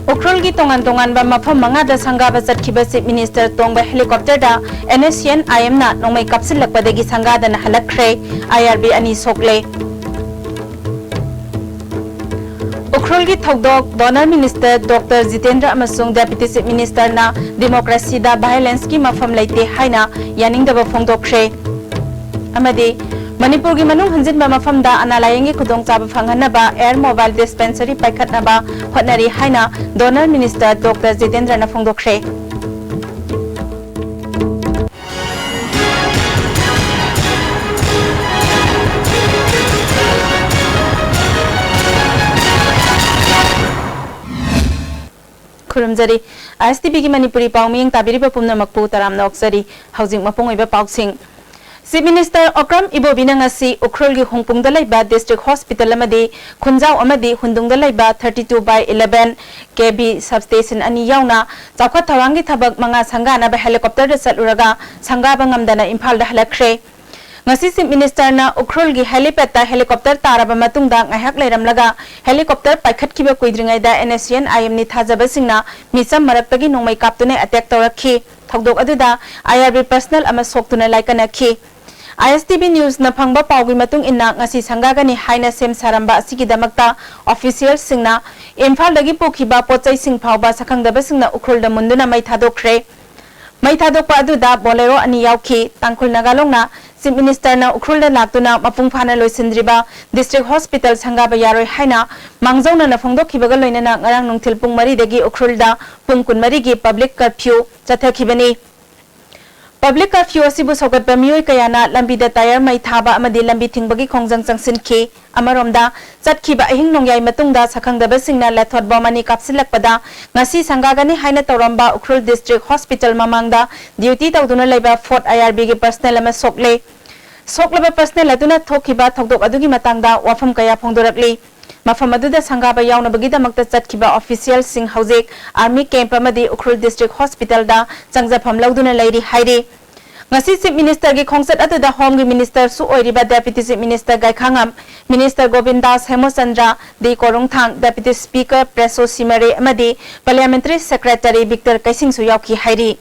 Ukrol gi tongan ba mafam manga da sangga ba chatkiba Chief Minister tongba helicopter da NSN IM na nongmai kapsilak padagi sangga da na halakre IRB ani sokle. Ukrol gi thokdok Donor Minister Dr. Jitendra amasung Deputy Chief Minister na democracy da violence ki mafam laite haina yaning da ba phongdokre. Amadi Manipuri manung hanjin ba mafam da analayang kudong chaba phanghanaba air mobile dispensary paikhatnaba hotnari haina Donor Minister Dr. Jitendra na phongdokre. Kurumjari STB ki Manipuri pauming tabiri ba pumna makpu taram noksari housing mapung iba pauksing Chief Minister Okram Ibobina ngasi Ukrol gi Hongpung da laiba District Hospital amadi Khunjau amadi Hundung da laiba 32/11 KB substation ani yauna chawkhat thawangi thabak manga sangana ba helicopter da saluraga sanga bangamdana Imphal da halakre ngasi Chief Minister na Ukrol gi helipad ta helicopter taraba matungda ngahak leiramlaga helicopter paikhatkiba kuidringai da NSN IM ni thajaba singna misam maraktagi nongmai kaptune attack torakhi thokdok aduda IRB personnel ama soktuna laikanakhi ISTB News na phangba pawgi matung inna ngasi sangagani haina sem saramba asigi damakta official singna Imphal dagi pokhiba pochai sing phawba sakhangdaba singna Ukrol da munduna mai thadokre mai thadokpa aduda bolero ani yaukhi tangkhul nagalongna Chief Minister na Ukrol da laktuna mapung phana loisindriba District Hospital sangaba yaroi haina mangjauna na phongdokhibaga loinana ngarang nungthil pung 3 dagi Ukrol da pung 12 gi public curfew chathakibani Public curfew asibu sogat bamioi kayana lambi da tayar mai thaba amadi lambi thingbagi khongjang changsinki amaromda chatkiba ahing nongyai matungda sakhangdaba singna lathot bomani kapsilakpada ngasi sangagani haina toramba Ukrol District Hospital mamangda duty tawduna laiba Fort IRB gi personnel ama soklaba personnel aduna thokiba thokdok adugi matangda wafam kaya phongdorakli mafam aduda sangaba yaunabagi damakta chatkiba official sing hojek army camp amadi Ukrol District Hospital da changjafam lauduna lairi hairi ngasi Chief Minister gi khongsat aduda Home gi Minister su oiriba Deputy Chief Minister Gaikhangam Minister Govindas Hemochandra di Korongthang Deputy Speaker Preso Simare amadi Parliamentary Secretary Victor Kaising su yauki hairi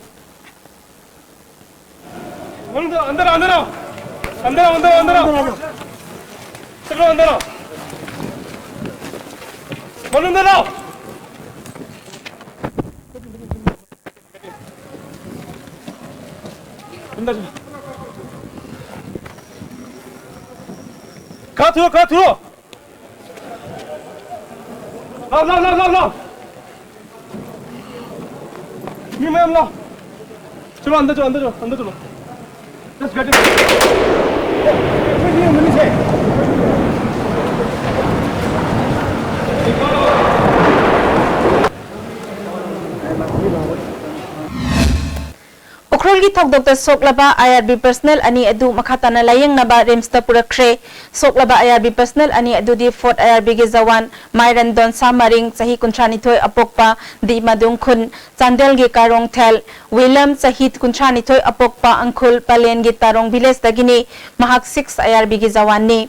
가 들어 나 미매야 나 저로 안 되죠 Let's get it Ukrol gi thokdok ta soklaba IRB personnel ani adu makhatana layeng naba remsta purakre soklaba IRB personnel ani adu di Fort IRB ge jawan Mairan Don Samaring chahi kuntrani thoi apokpa di madung khun Chandel ge karong thel William chahi kuntrani thoi apokpa angkhul Palen ge tarong village dagini mahak 6 IRB ge jawan ni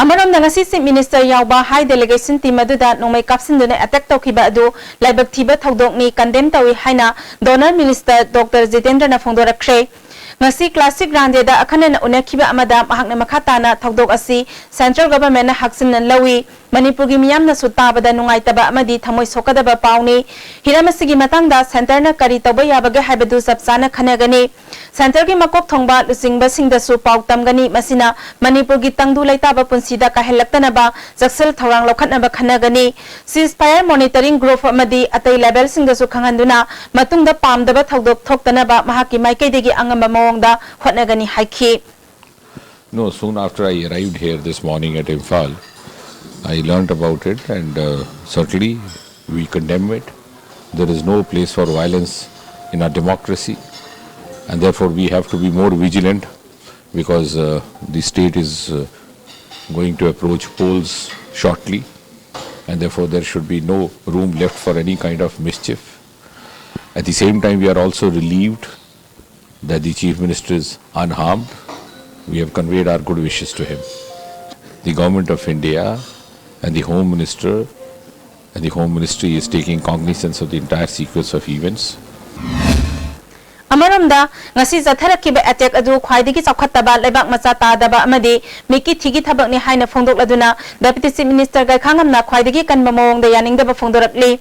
Amarom ngasi Chief Minister yauba high delegation team aduda nongmai kapsindune attack tawkiba adu laibak thiba thodok ni condemn tawi haina Donor Minister Dr. Jitendra na phongdorakre ngasi classic rande da akhanen unakhiba amada mahakna makhatana thodok asi central government na haksin nan lawi Manipur gi miyam na sutabada nungai taba amadi thamoi sokadaba pauni hiramasigi matangda center na kari tawba yabaga haibadu sabsana khanagani center gi makok thongba lusingba singda su pau tamgani masina Manipur gi tangdu laitaba punsida ka helaktanaba jaksal thorang lokhatnaba khanagani ceasefire monitoring group amadi atai level singda su khanganduna matungda pamdaba thodok thoktanaba mahaki maikaidegi angamba mawongda hotnagani haiki No, soon after I arrived here this morning at Imphal, I learnt about it and certainly we condemn it. There is no place for violence in our democracy and therefore we have to be more vigilant because the state is going to approach polls shortly and therefore there should be no room left for any kind of mischief. At the same time, we are also relieved that the Chief Minister is unharmed. We have conveyed our good wishes to him. The Government of India and the Home Minister and the Home Ministry is taking cognizance of the entire sequence of events. Amaramda ngasi zatharakiba attack adu khwaidagi chawkhattaba lebak macha tadaba amadi miki thigi thabak ni haina phongdok laduna Deputy Chief Minister gai khangamna khwaidagi kanba mawongda yaningdaba phongdorakli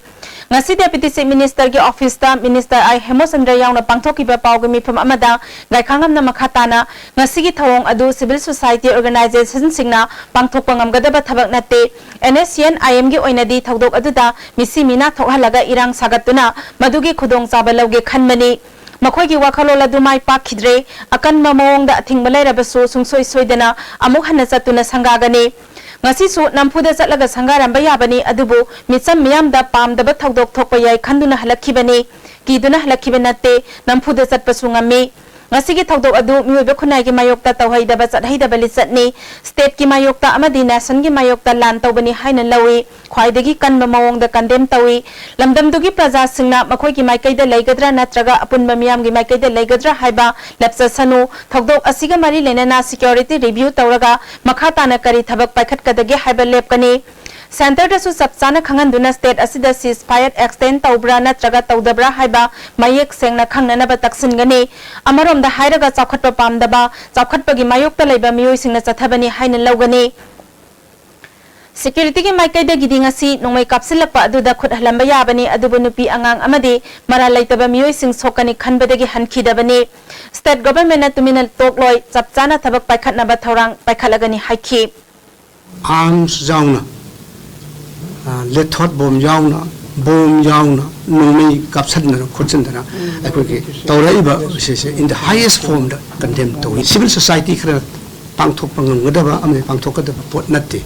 ngasi Deputy Chief Minister gi office ta Minister I Hemosandra yauna pangthokiba pawgi mifam amada gai khangamna makhatana ngasi gi thawong adu civil society organization singna pangthokpa ngamgadaba thabak natte NSCN IM gi oinadi thodok aduda misi mina thokhalaga irang sagatuna madugi khudong chaba lawge khanmani Makoigi wakalola dumai pakidre akan mamong da ating malay rabaso sungsoy soydana amuk hanasatuna sangagani ngasi su nampuda satlaga sangaran bayabani adubu mitsam miyam da pam da bathawdok thokpayay khanduna halakibani kiduna halakibanate nampuda satpasu ngami ngasi gi thawdok adu miyobe khunai gi mayokta tawhaida ba chathai balisatni state ki mayokta amadi nation gi mayokta lan tawbani haina lawi khwaidagi kanba mawong da condemn tawi lamdam dugi praja singna makhoi gi maikai da leigadra natraga apunba miyam gi maikai da leigadra haiba lapsa sanu thawdok asiga mari lenana security review tawraga makhata na kari thabak paikhat kadagi haiba lepkani Center da su sabsana khanganduna state asida ceasefire extend tawbra natraga tawdabra haiba mayek sengna khangnana ba taksingani amarom da hairaga chawkhatpa pamdaba chawkhatpa gi mayokta leiba miyoi singna chathabani haina lawgani Security ki maikai da giding asi nongmai kapsilakpa aduda khut halamba yabani adubu nupi angang amadi mara laitaba miyoi sing sokani khanbadagi hankhidabani state government na tuminal tokloi chapchana thabak paikhatna ba thorang paikhalagani haiki arms jauna let hot bomb jauna nongmai kapsadna khutchandana akoge tawraiba in the highest form da condemn to civil society khra pangthok pangamgadaba amne pangthokadaba pot natte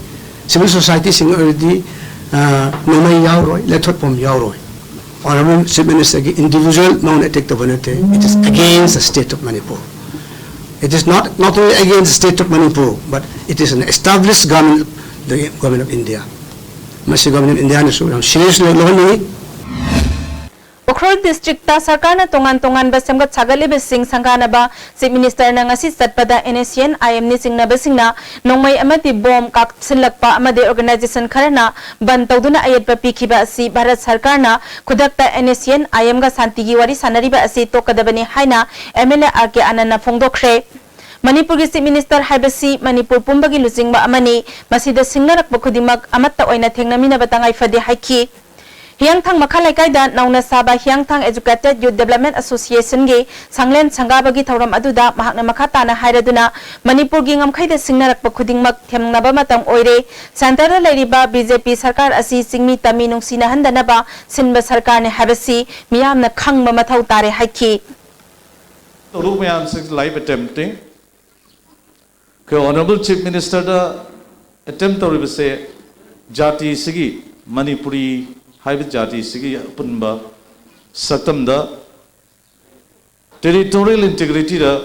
civil society sing already nongmai yauroi let hot bomb yauroi honorable chief minister gi individual non attack to banate it is against the state of Manipur. It is not only against the state of Manipur, but it is an established government, the government of India. Masi government of India is seriously lonely. Ukhrul district ta sarkar na tongan basemgat sagali besing sangana ba Chief Minister na ngasi satpada NSCN IM ni singna besingna nongmai amati bom kak silakpa amade organization kharana ban tawduna ayat pa pikhiba asi Bharat sarkar na khudakta NSCN IM ga santigi wari sanariba asi tokadabani haina MLA RK Anana phongdokhre Manipur gi Chief Minister haibasi Manipur pumbagi lujingba amani masida singnarakpa khudimak amatta oina thengnamina batangai fade haiki Hiangthang makhalai kaida nauna saba Hiangthang Educated Youth Development Association gi sanglen sangabagi thauram aduda mahakna makhata na hairaduna Manipur gi ngamkhaida singnarakpa khudingmak themnaba matam oire center da leiriba BJP sarkar asi singmi tami nungsina handanaba sinba sarkar ne habasi miyamna khangma mathau tare haiki Rumayam sing live attempting ke honorable chief minister da attempt to ribase jati sigi Manipuri Hybrid Jati Sigi Punba Satamda territorial integrity da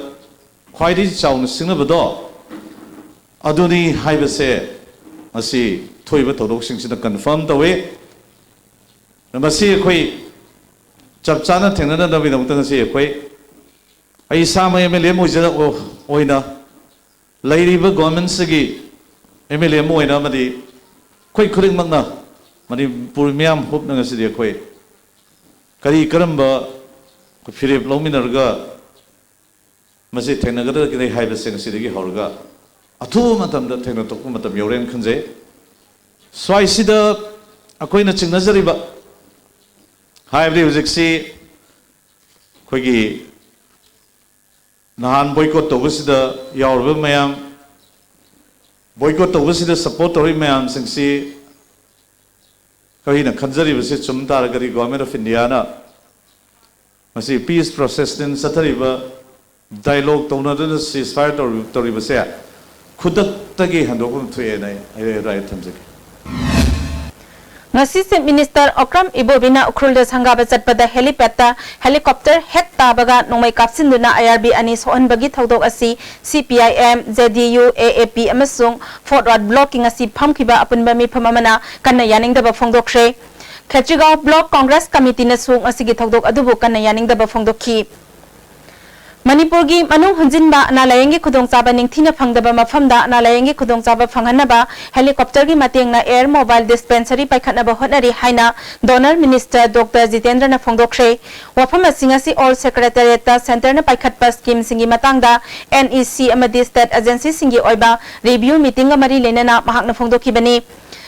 Quaidi Chown Singabado Aduni Hybase Asi Toiba Toroxing in the confirmed the way Namasi Quay Chapchana Tenana da Vinamatan say Quay I saw my MLA Mujada Oina Lady Government Sigi MLA Moina Madi Quay Kuring Magna Manipur miyam hope na ngasi dia koi kari karamba ko phirip lominarga masi thenagada kidai haiba sing sidigi horga athu matam da thena tok matam yoren khanje swai sida akoi na ching nazari ba haibri hujiksi koigi nahan boycott to sida yaurba mayam boycott to sida support tori mayam sing si Kahina Kanjari was it Sumtaragari government of Indiana. Masi peace process in Satariba dialogue to another ceasefire to Ribasea. Kudatagi Handokun to a right Tamsik. Ngasi Chief Minister Okram Ibobina Ukhrul da sangaba chatpada helipad helicopter hek tabaga nongmai kapsinduna IRB ani sohan bagi thaudok asi CPIM JDU AAP amasung Fort Road blocking asi phamkiba apunba mi phamamana kanna yaningdaba phongdokre Khachigaon Block Congress Committee na sung asigi thaudok adubu kanna yaningdaba phongdokhi Manipur gi manung hunjinba nalayeng gi khudongchaba ningthina phangdaba mafamda nalayeng gi khudongchaba phanghanaba helicopter gi matengna air mobile dispensary paikhatnaba hotnari haina donor minister Dr. Jitendra na phongdokre wafam asingasi all secretariat ta center na paikhatpa scheme singi matangda NEC amadi state agency singi oiba review meeting amari lenana mahakna phongdokibani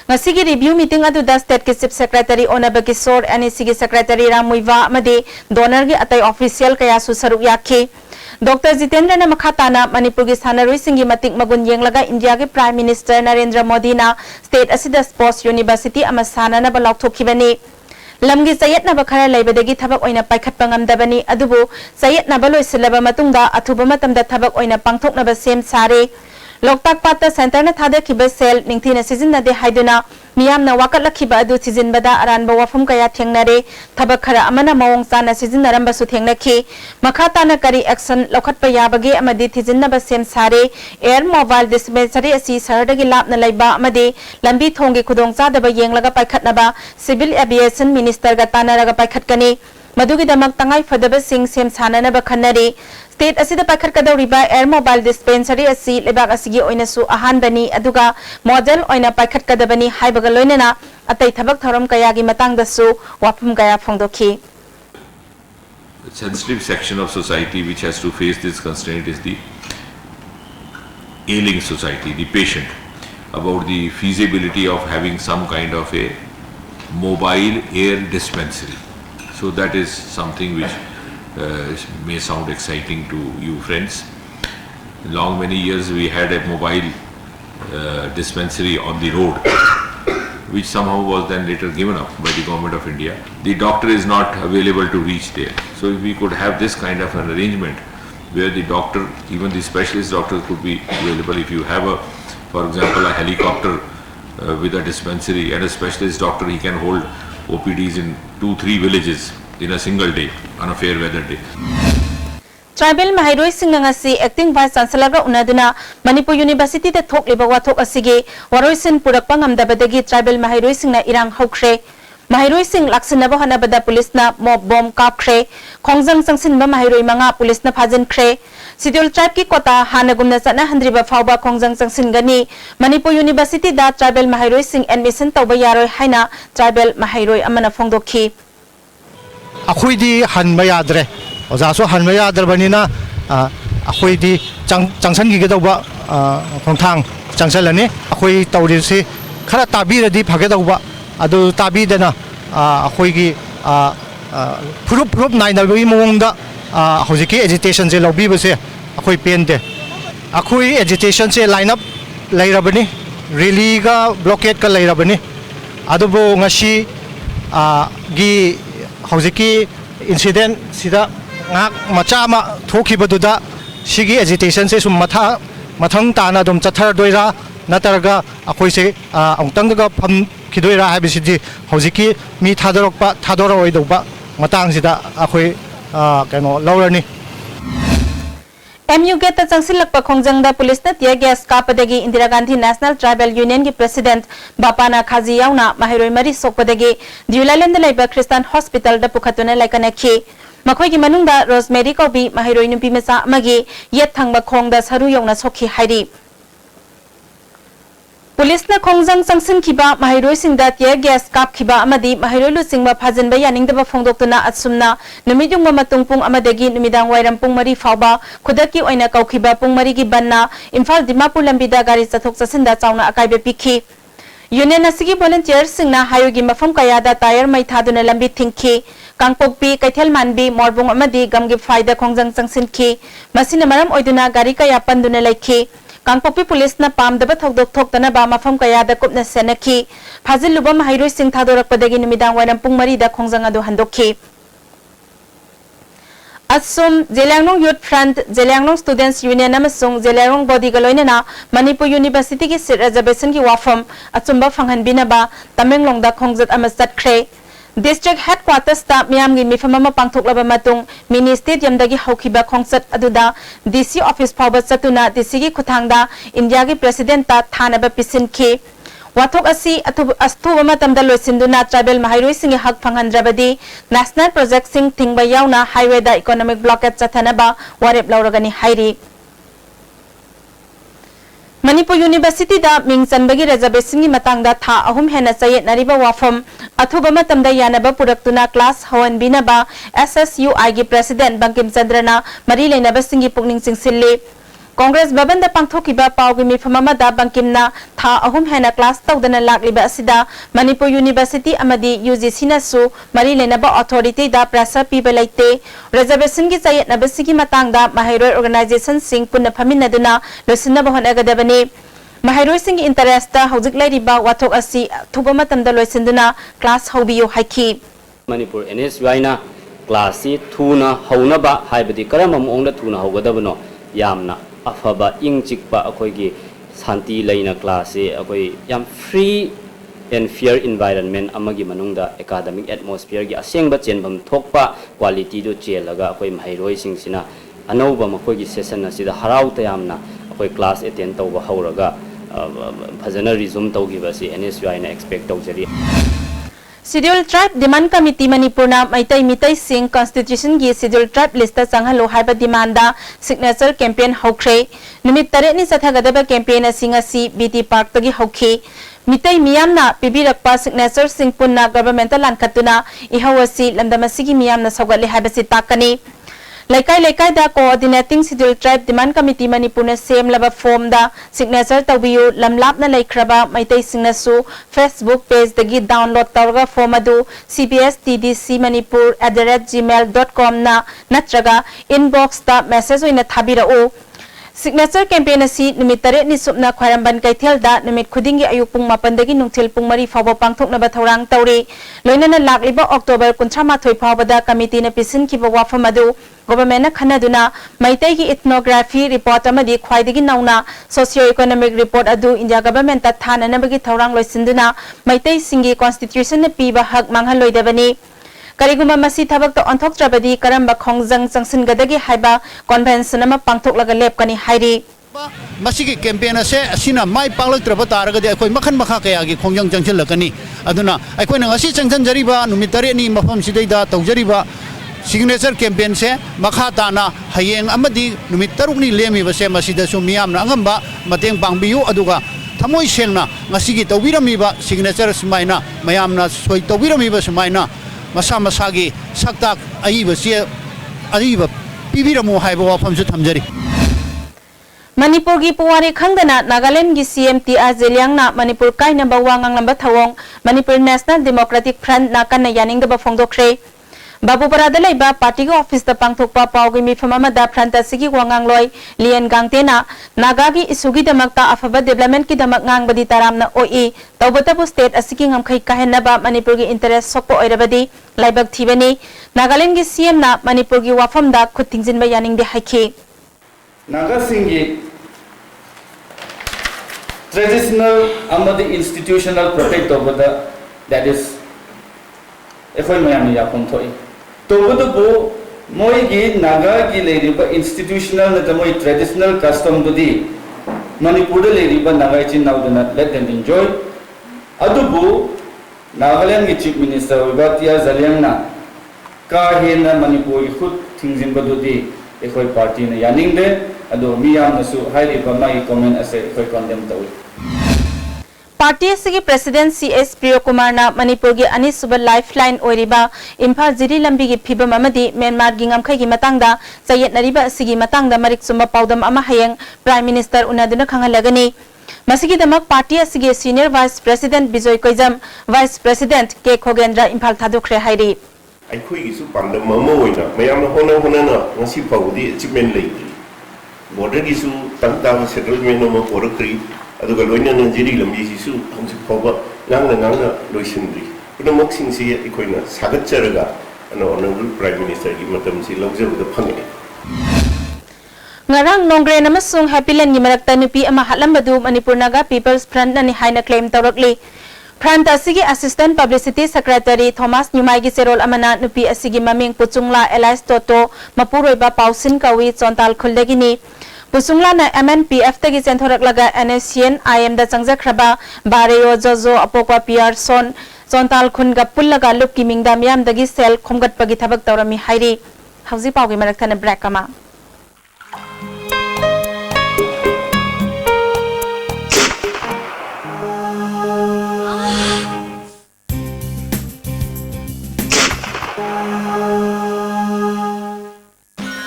ngasigi review meeting aduda state ki chief secretary Onaba Kisor NEC gi secretary Ramuiva amadi donor gi atai official kaya su saruk yakhi Dr. Jitendra na makhatana Manipur gi sanaroi singi matik magun yenglaga India gi Prime Minister Narendra Modi na state asida sports university ama sana na balauthokibani lamgi sayet na bakhara laibadagi thabak oina paikhatpa ngamdabani adubu sayet na baloisilaba matungda athuba matamda thabak oina pangthoknaba sem sare Loktak Pata Center na thada kiba sel ningthina season na de haiduna miyam na wakat lakhiba adu season bada aranba wafum kaya thengnare thabak khara amana mawong sana season naramba su thengnakhi makhata na kari action lokhatpa yabage amadi season na ba sem sare air mobile dispensary asi saradagi lapna laiba amadi lambi thonggi khudong chadaba yenglaga paikhatnaba civil aviation minister ga tanaraga paikhatkani madugi damak tangai fadaba sing sem sanana ba khanari state asida paikhat kadawriba air mobile dispensary asi lebak asigi oina su ahan bani aduga model oina paikhat kadabani haibaga loinana atai thabak thoram kaya gi matang da su wapum kaya phongdokhi sensitive section of society which has to face this constraint is the ailing society, the patient, about the feasibility of having some kind of a mobile air dispensary. So that is something which may sound exciting to you friends. Long many years we had a mobile dispensary on the road, which somehow was then later given up by the government of India. The doctor is not available to reach there. So if we could have this kind of an arrangement where the doctor, even the specialist doctor could be available. If you have for example, a helicopter with a dispensary and a specialist doctor, he can hold OPDs in 2-3 villages in a single day on a fair weather day. Tribal Mahiroi Singangasi acting vice chancellor ga unaduna Manipur University da thok liba wathok asige waroisin purakpa ngamdabadagi tribal Mahiroi Singna irang hokre Mahiroi Sing laksanaba hanabada police na mob bomb kapkre khongjang sangsinba Mahiroi manga police na phajin kre Sidul tribe ki kota hanagumna chana handriba phawba khongjang sangsin Manipur University da tribal Mahiroi Sing admission tawba yaroi haina tribal Mahiroi amana phongdokhi Akhuidi hanba yadre ozaso hanba yadrabanina akhuidi changsan gi gedawba khongthang changsalani akhui tawrisi khara tabiradi phagedawba adu tabidana akhuigi phurup nainabi mongda hojiki agitation je lobbi base akhui pende akhui agitation se line up lairabani rally ga blockade ka lairabani adubo ngasi gi hojiki incident sida ngak machama thokibaduda sigi agitation se sum mathang tana dum chathar doira natarga akhoi se angtang ga pham khidoira habisidi hojiki mi thadorokpa thadora oidoba matang sida akhoi kano laurani MU get changsilakpa khongjangda police na tear gas kapadagi Indira Gandhi National Tribal Union gi president Bapana Khaji yauna Mahiroi mari sokpadagi Diulaland laiba Christian Hospital da pukhatuna laikanakhi makhoi gi manungda Rosemary Kobi Mahiroi nupi mesa amagi yet thangba khongda saru yauna sokhi hairi Police na khongjang sangsin khiba Mahiroi singda tear gas kap khiba amadi Mahiroi lu singba phajinba yaningdaba phongdoktuna asumna numidung matung pung amadagi numidang wairam pung mari fawba khudaki oina kaukhiba pung mari gi banna Imphal Dimapur lambida gari chathok chasinda chauna akaibe pikhi Union asigi volunteers singna hayogi mafam kayada tire mai thaduna lambi thingkhi Kangpokpi Kaithel Manbi Morbung amadi gamgi faida khongjang sangsin khi masina maram oiduna gari kaya panduna laikhi Kangpokpi police na pamdaba thokdok thoktana ba mafam kaya da kupna senakhi phajil luba Mahiroi Sing thadorakpadagi numidang wairam pung mari da khongjang adu handokhi Asum Jelangnong Youth Front Jelangnong Students Union amasung Jelangnong body galoinana Manipur University ki seat reservation ki wafam achumba phanghanbina ba Tamenglong da khongjat amasat khre District Headquarters ta miyam gi mifamama pangthoklaba matung mini stadium dagi haukiba khongsat aduda DC office phawba chatuna DC gi khuthangda India gi president ta thanaba pisin ki Wathok asi astuba matamda loisinduna tribal mahairoi singi hak panghandrabadi national project sing thingba yauna highway da economic blockade chathanaba warep lauragani hairi. Manipur University da mingchanbagi reservation gi matangda tha ahum hena chayet nariba wafam athuba matamda yanaba puraktuna class hawan binaba SSUI gi president Bankim Chandrana mari leinaba singi pukning singsilli. Congress Babanda Pangthokiba Paugi Mifamamada Bankimna Tha Ahum Hena class Tawdana Lakliba Asida Manipur University Amadi UGC Nasu Mari Lenaba Authority da Prasa Piba Laite Reservation gi Sayet Nabasigi Matangda Mahairoi Organization Sing Punna Paminaduna Lusinaba Honagadabani Mahairoi Sing Interesta Hauzik Lairiba Watok Asi Thuba Matamda Loisinduna class Hobiyo Haiki Manipur NSY na class Thuna Haunaba Haibadi Karamam Ongda Thuna Hogadabano Yamna Afaba ing chikpa akoigi santi laina class akoi yam free and fair environment amagi manungda academic atmosphere gi asengba chenbam thokpa quality do chelaga akoi mahairoi singsina anauba makoigi session asida harau tayamna akoi class attend tawba hauraga phajana resume tawgiba si NSY na expect tawjari. Scheduled Tribe Demand Committee Manipurna Maitai Mitai Singh Constitution gi Scheduled Tribe Lista Changhalo haiba demanda signature campaign hokre numit tare ni sathagadaba campaign asinga si BT Park tagi hokhi Mitai miyamna pibirakpa signature sing punna governmental lankatuna ihawasi lamdamasigi miyamna sawgali haiba si takani Laikai da coordinating Scheduled Tribe Demand Committee Manipurna same laba form da signature tawbiyu lamlapna laikraba maitai singnasu Facebook page dagi download tawga form adu cbstdcmanipur@gmail.com na natraga inbox ta message oina thabirao Signature campaign asi numit tare ni supna khwaramban kaithel da numit khudingi ayuk pung 8 dagi nungthil pung 3 fawa pangthokna ba thorang tawri loinana lakliba October 19 fawa da committee na pisin ki ba wafam adu government na khanaduna maitai gi ethnography report amadi khwaidagi nauna socio economic report adu India government ta thana na bagi thorang loisinduna maitai singi constitution na piba hak manghalloidabani Kariguma masi thabak to onthok trabadi karamba khongjang changsin gadagi haiba convention ama pangthok laga lep kani hairi masigi campaign ase asina mai panglak traba taragadi akoi makhan makha kaya gi khongjang changsil lakani aduna akoi na ngasi changsan jariba numitare ni mafam sidaida tawjariba signature campaign se makha tana hayeng amadi numit taruk ni lemi base masida su miyam na angamba mateng pangbiyu aduga thamoi sengna ngasigi tawbirami ba signature sumaina mayamna soi tawbirami ba sumaina Masa masagi saktak aiba sia aiba pibiramu haiba wafamsu thamjari Manipur gi puwari khangdana Nagaland gi CMT Azeliang na Manipur kai number wangang number thawong Manipur National Democratic Front na kan yaning da phongdokre Babu Parada laiba party ga office da pangthokpa pawgi mifamama da front asigi wangang loi lian gangtena Nagagi isugi damakta afaba development ki damak ngangbadi taramna oi tawbatabu state asigi ngamkhai kahenaba Manipur gi interest sokpo oirabadi laibak thibani Nagaland gi CM na Manipur gi wafam da khutingjinba yaning de haiki Naga Singhi traditional amadi institutional protect over that is ekhoi mayam ya pon thoi to budu moi gi naga gi leriba institutional na moi traditional custom budi Manipur leriba naga chin naudana let them enjoy adubu Nagaland gi chief minister Ugatia Zaliang na ka hena Manipur gi khut thingjin badudi ekhoi party na yaning de ado miyam na su hairiba mai comment ase ekhoi condemn tawi Party asigi President CS Priyo Kumar na Manipur gi ani suba lifeline oiriba Imphal Jiri lambi gi phibam amadi Myanmar gi ngamkhai gi matangda sayet nariba asigi matangda marik sumba paudam ama hayeng Prime Minister unaduna khangalagani Masigi damak party asigi Senior Vice President Bijoy Koijam Vice President K Khogendra Imphal thadokre hairi Aikhui gi su pandam mama oina mayam hona na ngasi paudi achievement lei border gi su tanta settlement no orakri aduga loina nanjiri lambi sisu hamsi pawba nangna loisindri kuna moksing si ikoina sagat charaga honorable prime minister gi matam si lawjeu da phangi Ngarang nongre namasung Happy Land gi marakta nupi ama halambadu Manipur Naga People's Front ani haina claim tawrakli Front asigi Assistant Publicity Secretary Thomas Nyumai gi serol amana nupi asigi maming puchungla Elias Toto mapuroiba pausin kawi chontal khuldagini Pusungla MNPF tagi centhorak laga NSCN IM da changjakraba Bareo Jojo apokwa PR Son Zontal khunga pullaga lupki mingda miyam dagi sel khomgat pagi thabak tawrami hairi hauji pawgi maraktana break kama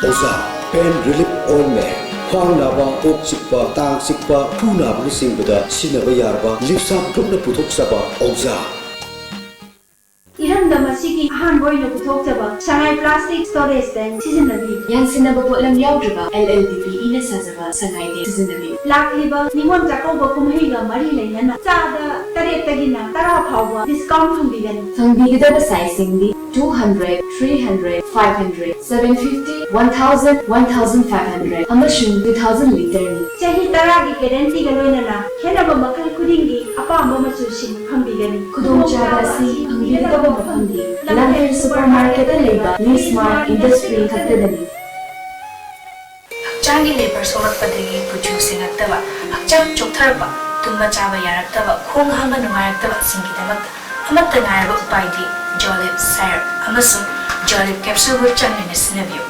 Oza Pain Relief Ointment Khwang naba ok sikpa tang sikpa thu naba sing bada sinaba yarba lipsa grupna puthok saba Oza Iram damasigi ahan boy no puthok saba sangai plastic storage tank seasonally yang sinaba potlam yaudriba LLDP ina sajaba sangai de seasonally lakliba ningom jakoba kumhiga mari leina chada taret tagina tara phawwa discount phangbigan sizing di 200, 300, 500, 750, 1000, 1500, amashun 2000 liter ni. Chahi taragi guarantee galoinana, khenaba makal kudingi apamba machusin phambigani. Kudong chaba si phambigaba maphamdi. Lamher supermarket leba Nismart Industry khattadani. Hakchangi labor sorakpadagi produce ngattaba, hakchang choktarba, tumba chaba yaraktaba, khong hamba nungayaktaba singidamata, amatta ngayaba upaidi. Jolip syrup amasung Jolip capsule bu changni sinabiyo.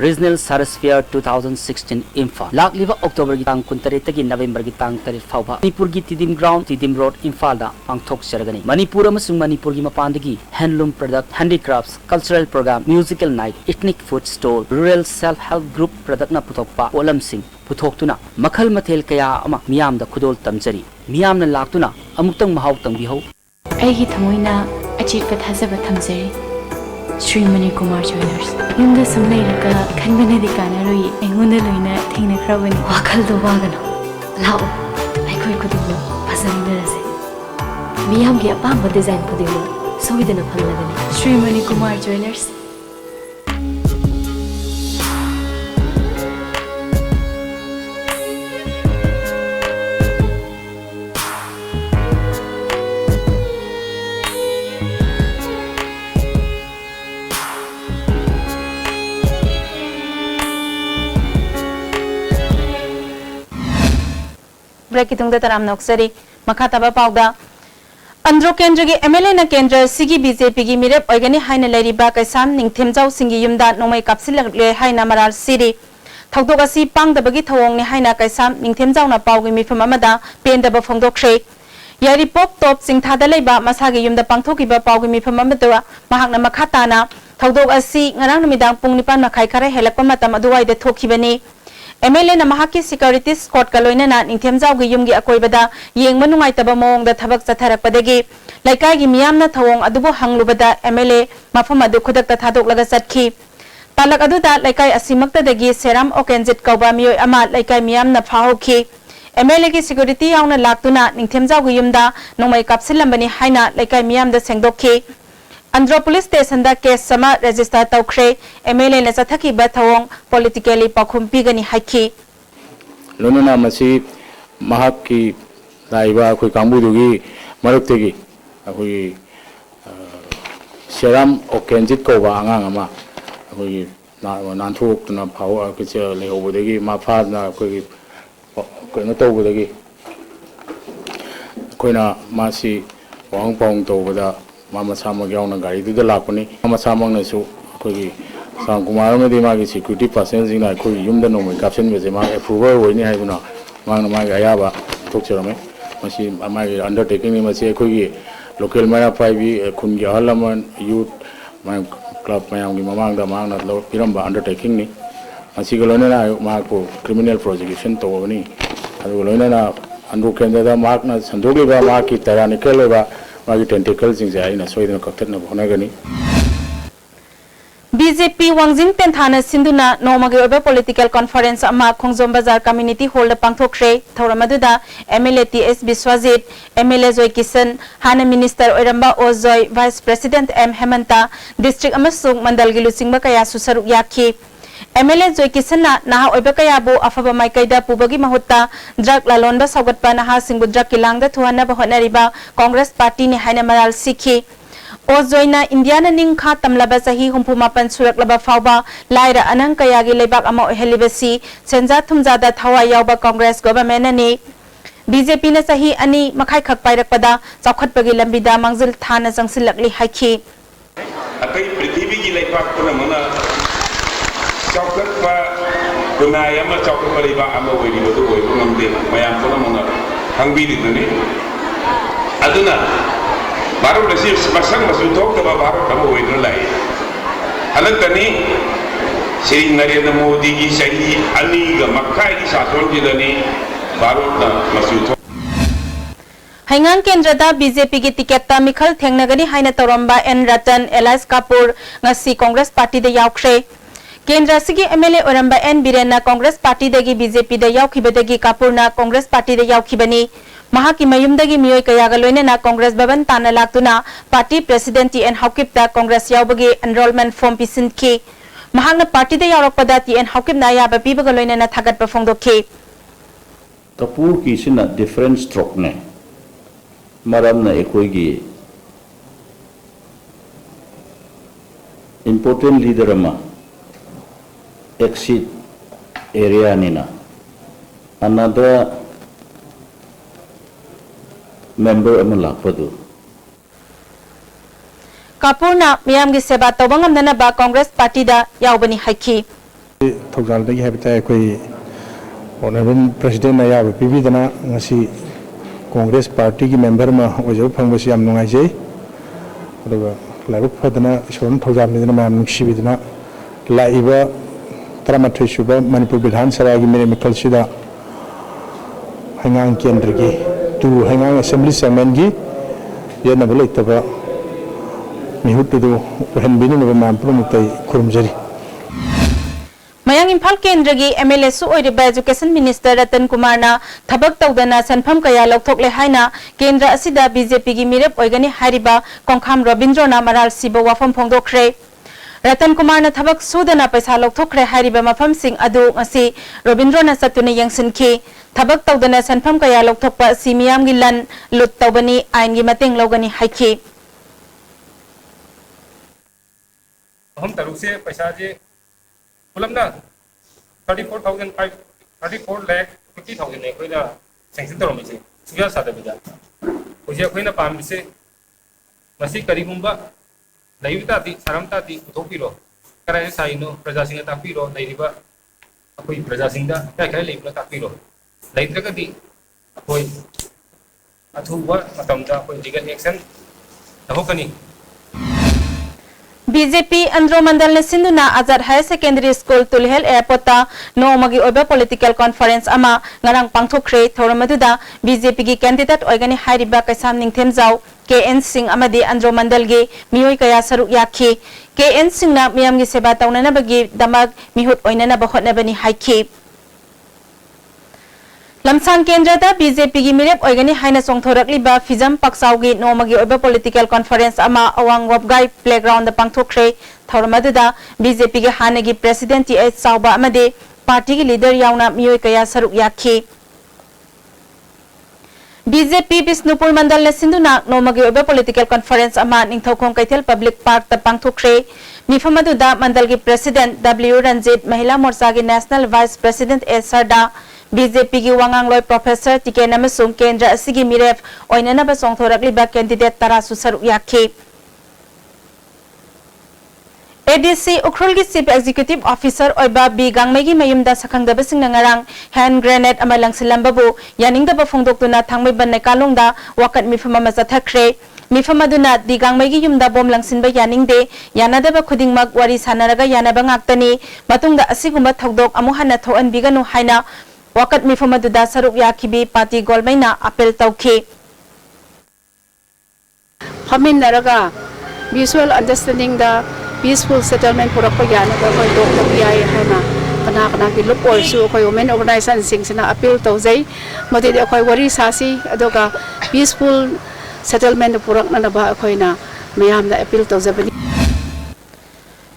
Regional Sarasphere 2016 Imphal Lakliva October gi tang kuntare tagi November gi tang tarit fawba Manipur gi Tidim Ground Tidim Road Imphal da pangthok sergani Manipur amasung Manipur gi mapandagi handloom product handicrafts cultural program musical night ethnic food stall rural self help group product na puthokpa olam sing puthoktuna makhal mathel kaya ama miyam da khudol tamjari miyam na laktuna amuktang mahaw tangbiho aigi thamoina achit pathajaba thamjari Sri Manipuri Jewelers. Yunda samlai raka khanbane dikana roi engunda loina thingna krawani wakhal do wagana lao aikoi kudingo phasarina rase miyam gi apamba design kudingo soidana phalagani Sri Manipuri Jewelers. Break itung da taram noksari makhataba pawda Andro Kendra gi MLA na Kendra Sigi BJP gi mirep oigani haina leriba kaisam ningthemjau singi yumda nomai kapsilak le haina maral siri thokdok asi pangdabagi thawong ni haina kaisam ningthemjau na pawgi mifam amada pendaba phongdokre yari pop top singthada leiba masagi yumda pangthokiba pawgi mifam amada mahakna makhatana thokdok asi ngarang numidang pung 9 makhai khare helakpa matam aduwai de thokhibani MLA na mahaki security squad kaloina na ningthemjau gi yumgi akoibada yengma nungaitaba mawong da thabak chatharakpadagi laikai gi miyamna thawong adubu hanglubada MLA mafam adu khudakta thadok laga chatki talak aduda laikai asimakta dagi seram okenjit kauba miyoi ama laikai miyamna phahoki MLA gi security yauna laktuna ningthemjau gi yumda nomai kapsilambani haina laikai miyamda sengdokki Andhra Police Station da case sama register tawkhre MLA na chathaki ba thawong politically pakhum pigani haiki lonona masi mahaki daiba khoi kambu dugi maruktegi khoi seram okenjit ko ba anga ama khoi nan thuk na phau ke che le obodegi ma pha na khoi ko na tawbodegi khoina masi wang pong tawboda Mama Sama Gauna Gari to the Laponi, Mama Samang Nasu, Kogi, Sam Kumar Medimagi security persons in a Kogi Yum the Nomi caption with the approval when you have no Manamagayaba, Tokserame, Machine Amagi undertaking him as a Kogi, local Mara Pivi, Kungi Halaman, youth, my club, my Mamang, the man at Lord Piramba undertaking me. Asigalona Marco criminal prosecution to Ovani, Adolona, Andrew Kenda, Markna, Sandoga, Marki, Taranicaleva. Tentacles in the Sweden Honagani. BJP Wangjing Tenthana Sinduna Nomagi political conference ama Khongjom Bazar community hall pangthokre Thoramaduda MLA TS Biswajit MLA Joy Kisan Hana Minister Oiramba Ozoy Vice President M Hemanta District amasung Mandal Gilusingba kaya susaruk yaki MLA Joy Kisana naha oiba kayabu afaba maikaida pubagi mahutta drug lalonba saugatpa naha singbu drug kilangda thuana ba honariba Congress Party ni haina maral sikhi o joina Indiana ningkha tamlaba sahi humpumapan suraklaba fawba laira anang kayagi lebak ama ohelibasi senja thumjada thawa yawba Congress government ani BJP na sahi ani makai khak pairakpada chawkhatpagi lambida mangjil thana jangsilakli haiki atai prithvi gi lepak puna mana chawkhatpa kunai ama chawkhatpa liba ama oiri bodu oi ngamde mayam puna mana hangbili nani aduna baru nasib masang masu tok ta baru kamu oi nolai halantani Sri Narendra Modi gi sahi ani ga makai gi saton gi dani Hangang Kendrada BJP ki ticket ta mikhal thengnagani haina toramba N Ratan Elias Kapoor ngasi Congress Party de yaukre Kendra sigi MLA oramba N Birena Congress Party dagi BJP de yaukhibadagi Kapoor na Congress Party de yaukhibani mahaki mayumdagi miyoi kayaga loinena Congress Bhavan tana laktuna Party President N Haukipta Congress yaubagi enrollment form pisinki mahakna party de yaurokpada N Haukip na yaba pibaga loinena thagatpa phongdokhi Kapoor ki sina different stroke ne maram na ekoi gi important leader ama exit area nina another member ama lakpadu Kapoor na miyam gi seba tobangam nana ba Congress Party da yaubani haiki thogdal dagi habita ekoi Honorable President Naya PB Dana ngasi Congress Party ki member ma ojo phangba siam nungai jai aduga labu phadana shon thojam ni dana mam nungsi bidana laiba tramathoi suba Manipur Vidhan Sabha gi mere mikal sida hangang kendra gi tu hangang assembly segment gi yena bole taba mihutu do hen binu no mam promutai khurumjari Mayang Imphal Kendragi MLA su oiriba Education Minister Ratan Kumar na thabak tawdana sanpham kaya lokthokle haina Kendra asida BJP gi mirep oigani hariba Kongkham Robindro na maral siba wafam phongdokre Ratan Kumar na thabak sudana paisa lokthokre hariba mafam sing adu ngasi Robindro na satuna yangsinki thabak tawdana sanpham kaya lokthokpa simiyam gi lan lut tawbani ain gi mateng logani haiki हम तरुक से पैसा जे पुलमना 34 lakh 50,000 ने कोई ना sanction तौर में से सुविधा सादा बिदा उसे कोई ना पाम से मसी करी गुंबा लाइवता दी सरमता दी उठोपीरो कराए साइनो प्रजा सिंह तापीरो लाइरिबा कोई प्रजा सिंह दा क्या क्या लाइवला तापीरो लाइत्रका दी कोई अथुवा मतमदा कोई लीगल एक्शन नहोकनी BJP Andro Mandal ne sinduna Azad Higher Secondary School Tulhel Airport ta nomagi oba political conference ama ngarang pangthokre thoramaduda BJP gi candidate oigani hairiba kaisam ningthem jaw KN Singh amadi Andro Mandal gi miyoi kaya saruk yakhi KN Singh na miyam gi seba tawnana bagi damag mihut oinana ba hotna bani haiki Lamsang Kendrada BJP gi mirep oigani haina songthorakli ba Fizam Paksaugi nomagi oba political conference ama awang wabgai playground da pangthokre thoramaduda BJP gi hanagi president ti sauba amade party gi leader yauna miyoi kaya saruk yakhi BJP Bisnupur Mandal ne sinduna nomagi oba political conference ama ningthaukhong Kaithel Public Park ta pangthokre mifamaduda mandal gi president W Ranjit Mahila Morcha gi national vice president S Sarda BJP gi wangang loi professor tike namasung kendra asigi miref oinana ba songthorakli ba candidate tara susar yakhi ADC Ukhrul gi chief executive officer oiba B gangmegi mayumda sakhangda basing ngarang hand grenade amalang silambabu yaningda ba phongdoktuna thangmai ban kalongda wakat mifama ma jathakre mifamaduna digangmegi yumda bom langsinba yaningde yanada ba khudingmak wari sanaraga yanaba ngaktani matungda asigumba thodok amu hana thoan biganu haina wakat mifamaduda saruk yakhibi party golmaina apel tawki Haminaraga mutual understanding the peaceful settlement purakpa yana ba koi dok ta pi hana kana ki look also koi women organization sing sina appeal tawjai modi de koi wari sasi adoga peaceful settlement purak na ba koi na mayam da appeal tawjabani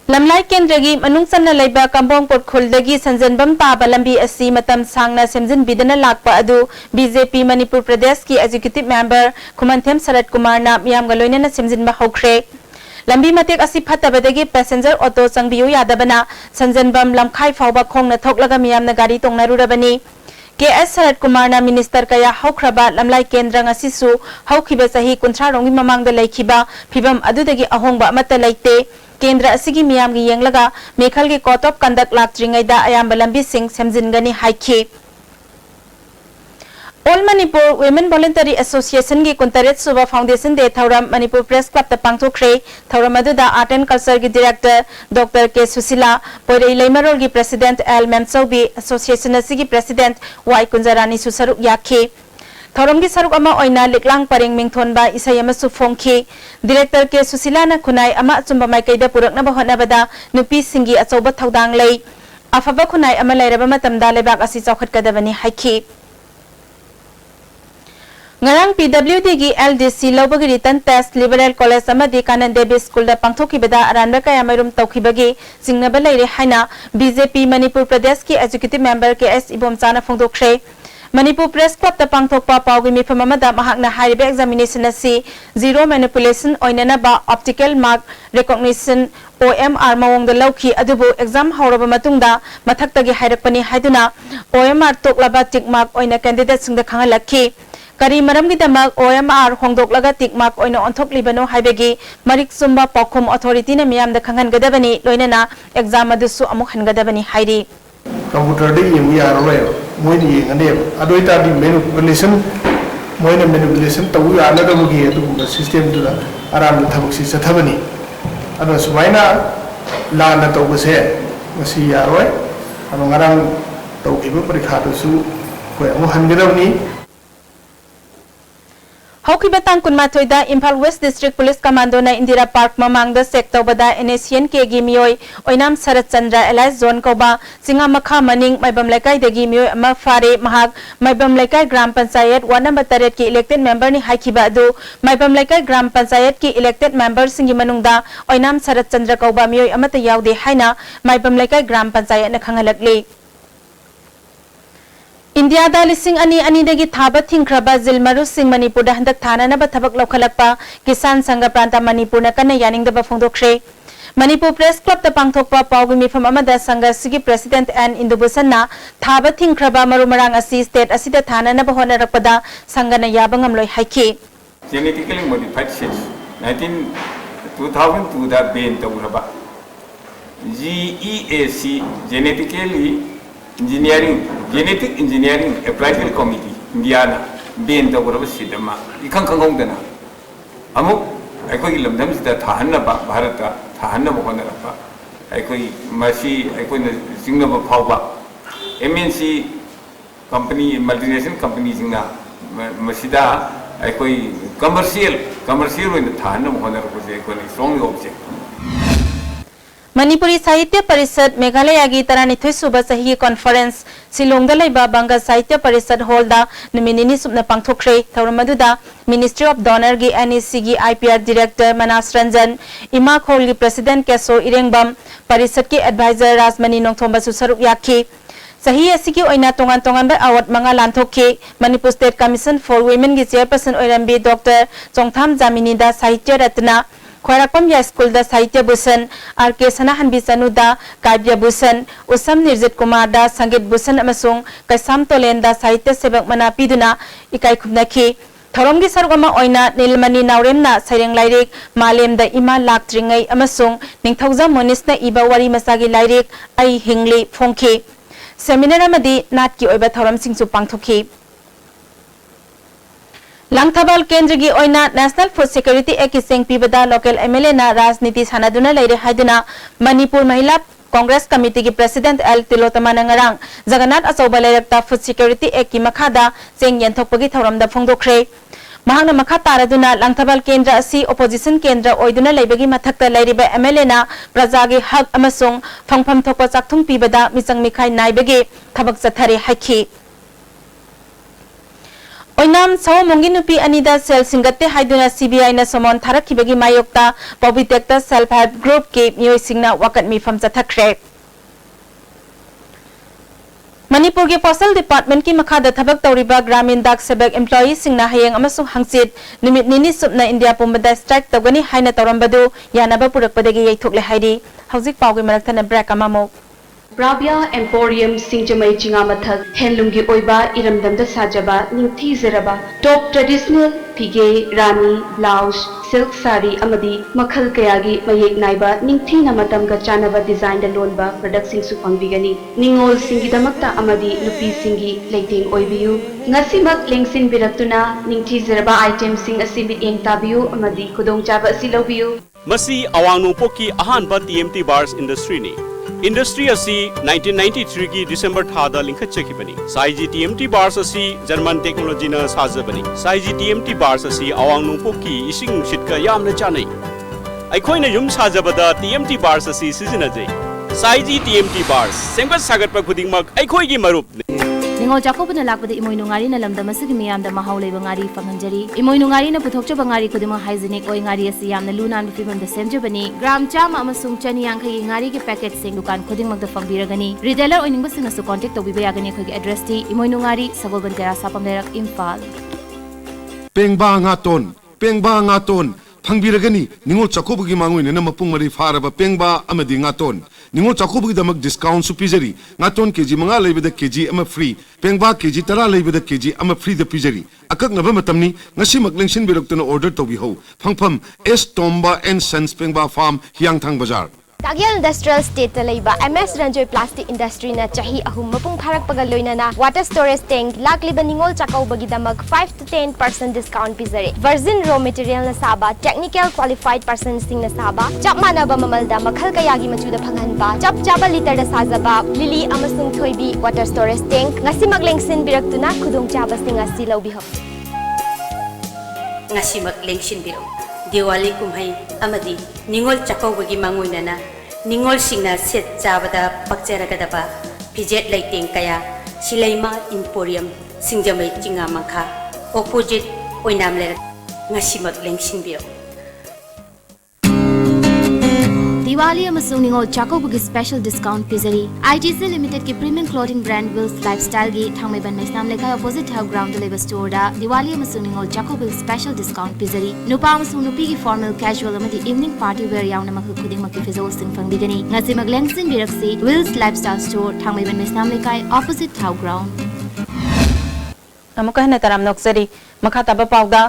lamlai kendragi manung sanna laiba kambong pot khuldagi sanjanbam taba lambi asi matam sangna semjin bidana lakpa adu BJP Manipur Pradesh ki executive member Khumanthem Sarat Kumar na miyam galoina na semjin ba hokre lambi matek asi phatabadagi passenger auto changbiu yadabana sanjanbam lamkhai fawba khongna thoklaga miyam na gari tongnarurabani KS Sarat Kumar na minister kaya haukraba lamlai kendra ngasisu haukhiba sahi kunthra rongi mamangda laikhiba phibam adudagi ahongba amata laite केंद्र असिगी मियाम की यंगलगा मेखल के court of conduct लाक्ट्रिंगैदा अयाम लंबी सिंह सेमजिनगनी हाइखी all Manipur women voluntary association की कुंतरेट सुबह फाउंडेशन डे थौरम मणिपुर प्रेस क्लब ता पांगथोखरे थौरम अदुदा आर्ट एंड कल्चर की डायरेक्टर डॉक्टर के सुशीला पोरई लेमरोल की प्रेसिडेंट एल मेमसौबी एसोसिएशन असिगी प्रेसिडेंट वाई कुंजरानी सुसरुक याखी थौरम की सरुक अमा ओइना लिकलांग परेंग मिंगथोनबा इसै अमसु फोंखी डायरेक्टर के सुशीलाना खुनाई अमा चुंबा माइकैदा पुरकनबा होनबदा नुपी सिंगी अचौबा थौदांग लै अफबा खुनाई अमा लैरबा मतमदा लेबाक असि चौखटकदबनी हाइखी ngarang PWD gi LDC lobagi return test liberal college amadi kanan devi school da pangthokibada aranba kaya mairum tawkhibagi singnaba leire haina BJP Manipur Pradesh ki executive member KS Ibomchana phongdokre Manipur Press Club ta pangthokpa pawgi mifam amada mahakna hariba examination asi zero manipulation oinana ba optical mark recognition OMR mawong da lauki adubu exam hawraba matungda mathakta gi hairakpani haiduna OMR toklaba tick mark oina candidate singda khangalakhi करी मरम की दमक OMR होंदोकलगा tick mark ओइनो ऑन्थोकलिबनो हाइबेगी मरिक सुम्बा पौखम अथॉरिटी ने मियाम द खंगन गदबनी लोइनना एग्जाम अदुसु अमुक हनगदबनी हाइरी कंप्यूटर दे येंग यारोय मोइनि येंगने अदोइता दि मैनिपुलेशन तउ यानदबगी अदुगुम सिस्टम दुदा आराम थबकसि सथबनी अदो सुमाइना लाना तौबसे मसि यारोय अनो ngaraang तौगिबो परीक्षा दुसु कोय अमुक हनगदबनी हौखिबा तांग कुनमाथोइदा Imphal west district police commando ना इंदिरा पार्क ममांगदा सेक तौबदा एनएसएन के गी मियोय ओइनाम शरद चंद्र एलाइज जोन कोबा सिंगा मखा मनिंग मैबम लेकाई दगी मियोय अमा फारे महाग मैबम लेकाई ग्राम पंचायत वार्ड नंबर 3 की इलेक्टेड मेंबर नि हाइखिबा अदु मैबम लेकाई ग्राम पंचायत की इलेक्टेड मेंबर सिंगी मनुंगदा ओइनाम शरद चंद्र कोबा मियोय अमता यावदे हाइना मैबम लेकाई ग्राम पंचायत न खंगलकले इंडिया दा लिसिंग अनि अनि दगी थाबा थिंख्रबा जिल मरु सिंह मणिपुर हंदक थानानबा थबक लौखलकपा किसान संघ प्रांत मणिपुर न कन्न यानिंगदबा फोंदोखरे मणिपुर प्रेस क्लब ता पांगथोकपा पावगी मिफम अमदा संघ सिगी प्रेसिडेंट एन इंदुबुसन्ना थाबा थिंख्रबा मरु मरांग असि स्टेट असिदा थानानबा होनरकपदा संघना याबंगम लोय हाइखि genetically modified seeds 2002 da ban tawraba GEAC genetically genetic engineering applied committee Indiana ben da guraba sidama ikang kangong dana amuk aikoi lamdam sida thahanna ba bharata thahanna ba hona ba aikoi masi aikoi na singna ba phawba MNC company multinational company singna masida aikoi commercial oina thahanna ba hona ba je aikoi strong object Manipuri साहित्य परिषद मेघालय की तरानिथोय सुबह सही conference Shillong लेबा बंगाल साहित्य परिषद hall दा नुमिनिनी सुबना पांगथोखरे थौरम अदुदा मिनिस्ट्री ऑफ डोनर की NEC की IPR डायरेक्टर मनास रंजन इमा खोल की प्रेसिडेंट केसो इरेंगबम परिषद के एडवाइजर राजमणि नोंथोंबा सुसरुक याखी सही असिकी ओइना तोंगान तोंगान बे अवार्ड मंगा लांथोखे Manipur state commission for women की चेयरपर्सन ओइरंबी डॉक्टर चोंगथाम जामिनी दा साहित्य रत्ना खोरापम या स्कूल दा साहित्य भूषण RK सनाहनबी चनुदा काव्य भूषण उसम निर्जित कुमार दा संगीत भूषण अमसुंग कैसाम तोलेन दा साहित्य सेवक मना पीदुना इकाई खुबनखी थौरम की सरुगमा ओइना नीलमणि नावरेमना सैरेंग लाइरिक मालेम दा इमा लाक्ट्रिंगै अमसुंग निंगथौजा मोनिसना इबा वारी मसागी लाइरिक आई हिंगली फोंखी सेमिनार अमदी नाट की ओइबा थौरम सिंगसु पांगथोखी लांगथाबाल केंद्र की ओइना नेशनल फूड सिक्योरिटी एक्ट की सेंग पीबदा लोकल MLA ना राजनीति सानादुना लेरे हाइदुना मणिपुर महिला कांग्रेस कमिटी की प्रेसिडेंट एल तिलोतमा नंगरांग जगन्नाथ अचौबा लेरक्ता फूड सिक्योरिटी एक्ट की मखादा सेंग यंथोकपगी थौरमदा फोंदोखरे महांगना मखा तारदुना लांगथाबाल केंद्र असि ओपोजिशन केंद्र ओइदुना लेबगी मथक्ता लेरिबा MLA ना प्रजा की हक अमसुंग फंगफम थोकपा चाकथुंग पीबदा मिचंग मिखाई नाइबगी थबक चथरे हाइखी Oinam Sawamongi nupi anida sel singate haiduna CBI na somon tharakibagi mayokta Pobitekta Self Help Group ke miyoi singna wakat mifam chathakre. Manipur ke Postal Department ki makhada thabak tawriba Gramin Dak Sebak employee singna hayang amasung hangsit nimit nini supna India pumbada strike tawgani haina tawrambadu yanaba purakpadagi yaithokle hairi hauzik pawgi maraktana break amamo. Rabia Emporium Singjamai Chingamathak Handloomgi Oiba Iramdamda Sajaba Ningthi Zeraba Top Traditional Pige Rani Blouse Silk Sari Amadi Makhal Kayagi Mayek Naiba Ningthi Namatamga Chanaba Design the Lonba Product Sing Supangbigani Ningol Singidamakta Amadi Nupi Singi Leiting Oibiu Ngasimak Lengsin Biraktuna Ningthi Zeraba Item Sing Asibit Eng Tabiu Amadi Kudong Chaba Silobiu Masi Awang Poki Ahanba TMT Bars Industry ni Industry asi 1993 ki December thada linkha chekibani Saiji TMT bars asi German technology na sajabani Saiji TMT bars asi awang nungpok ki ising shitka yamna chanai aikhoina yum sajabada TMT bars asi sizinajai Saiji TMT bars sengbat sagat pa khudingmak aikhoi gi marup Ningol Jakobna lakpada imoy nungari na lamda masig miyamda mahaulay bangari fanganjari imoy nungari na puthokcha bangari kudima hygienic oy ngari asi yamna lunan fimamda semjabani gram chama amasung chani yangkhai ngari ki packet sing dukan khudingmakda fangbiragani retailer oiningba singasu contact tawbiba yagani khoi address ti imoy nungari sagolban tera sapamlerak Imphal Pengba ngaton Pangbiragani, Ningol Chakobugi Manguin and Mapumari Faraba Pengba Amadi Ngaton. Ningol Chakobugi Damak discount supizeri. Ngaton KG Manga lay with the KG am free. Pengba KG Tara lay with the KG am free the pizeri. Akak Navamatamni, Nasimak Lingshin Birokton order to be ho. Pangpam, S Tomba and Sons Pengba Farm, Hyang Tang Bazar. Tagyal Industrial State Talaiba MS Ranjoy Plastic Industry na chahi ahum mapung pharak pagaloy na water storage tank lakliba ningol chakaw bagi damag 5 to 10% discount pizare virgin raw material na saba technical qualified person sing na saba chap manaba mamalda makhal kayagi machuda phanghan ba chap chaba liter da sajaba lili amasung thoibi water storage tank ngasi maglengsin biraktuna khudong chaba sing asi lawbi ho ngasi maglengsin birok Diwali kumhai amadi ningol chakaw bagi manguinana Ningol singna set jabada pakcharagadaba pijet lighting kaya Silaima Emporium Singjamai Chingamangkha opposite oinamler ngasimak lengsinbio Diwali amasung ningol Jakobagi special discount pizari ITC Limited ki premium clothing brand Wills Lifestyle gi thangmaiban maisnam lekha opposite house ground labor store da Diwali amasung ningol Jakobagi special discount pizari nupa amasung nupi gi formal casual amadi evening party wear yauna makhu khuding makki fizol sing fangbigani ngasi maglengsin biraksi Wills Lifestyle store thangmaiban maisnam lekha opposite house ground amuka hena taram noksari makhataba pawda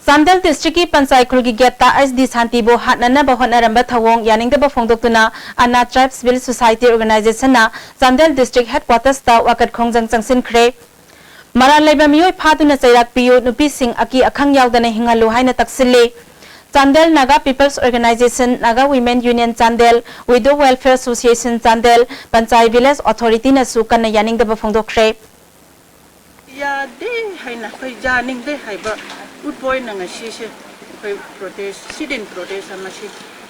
Samdal District ki Pansai Khulgi Geta SD Santibo Hatnana Bahona Ramba Thawong Yaning the Bafongdoktuna Anna Tribesville Society Organization na Samdal District Headquarters ta Wakat Khongjang Changsin Khre Maran Laiba Miyoi Phaduna Chairak Piyu Nupi Sing Aki Akhang Yaudana Hingalu Haina Taksile Chandel Naga People's Organization Naga Women Union Chandel Widow Welfare Association Chandel Pansai Village Authority na Sukana Yaning the Bafongdokre Ya de haina kai janing de haiba good boy na ngasi se kai protest sidin protest amasi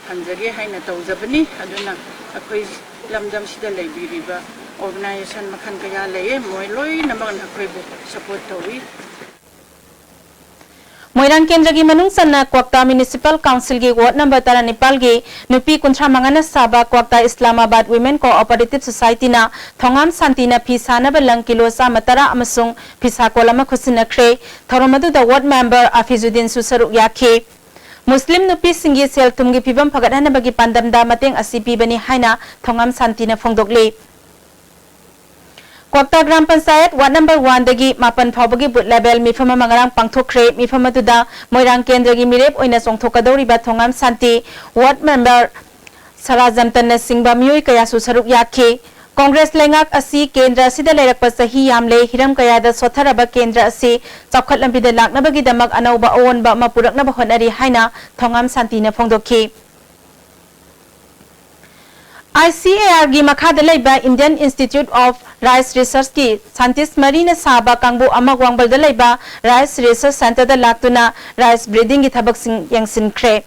hanjage haina tawjabani aduna akai lamdam sida leibiriba organization makhan kaya leye moi loi naman akai bu support tawi Moirang Kendra gi manung sanna Kwakta Municipal Council gi ward number 19 gi nupi kuntra mangana saba Kwakta Islamabad Women Cooperative Society na thongam santina phisana balang kilo sa matara amasung phisa kolama khusina khre thoromadu the ward member Afizuddin Susaru yakhe Muslim nupi singi sel tumgi pibam phagadana bagi pandamda mateng asipi bani haina thongam santina phongdokle Kwakta Gram Panchayat Ward number 1 dagi mapan phawbagi booth level mifama mangarang pangthokre mifama tuda Moirang Kendra gi mirep oina songthokadori ba thongam santi ward member Sarajamtan Singba miyoi kaya su saruk yakhe Congress lengak asi Kendra sida lerakpa sahi yamle hiram kaya da sotharaba Kendra asi chapkhat lambida laknabagi damak anauba awonba mapuraknaba honari haina thongam santi na phongdokhi ICAR gi makhada laiba Indian Institute of Rice Research ki scientist Marina Saba kangbu amagwangbal da laiba Rice Research Center da laktuna rice breeding gi thabak sing yangsin khre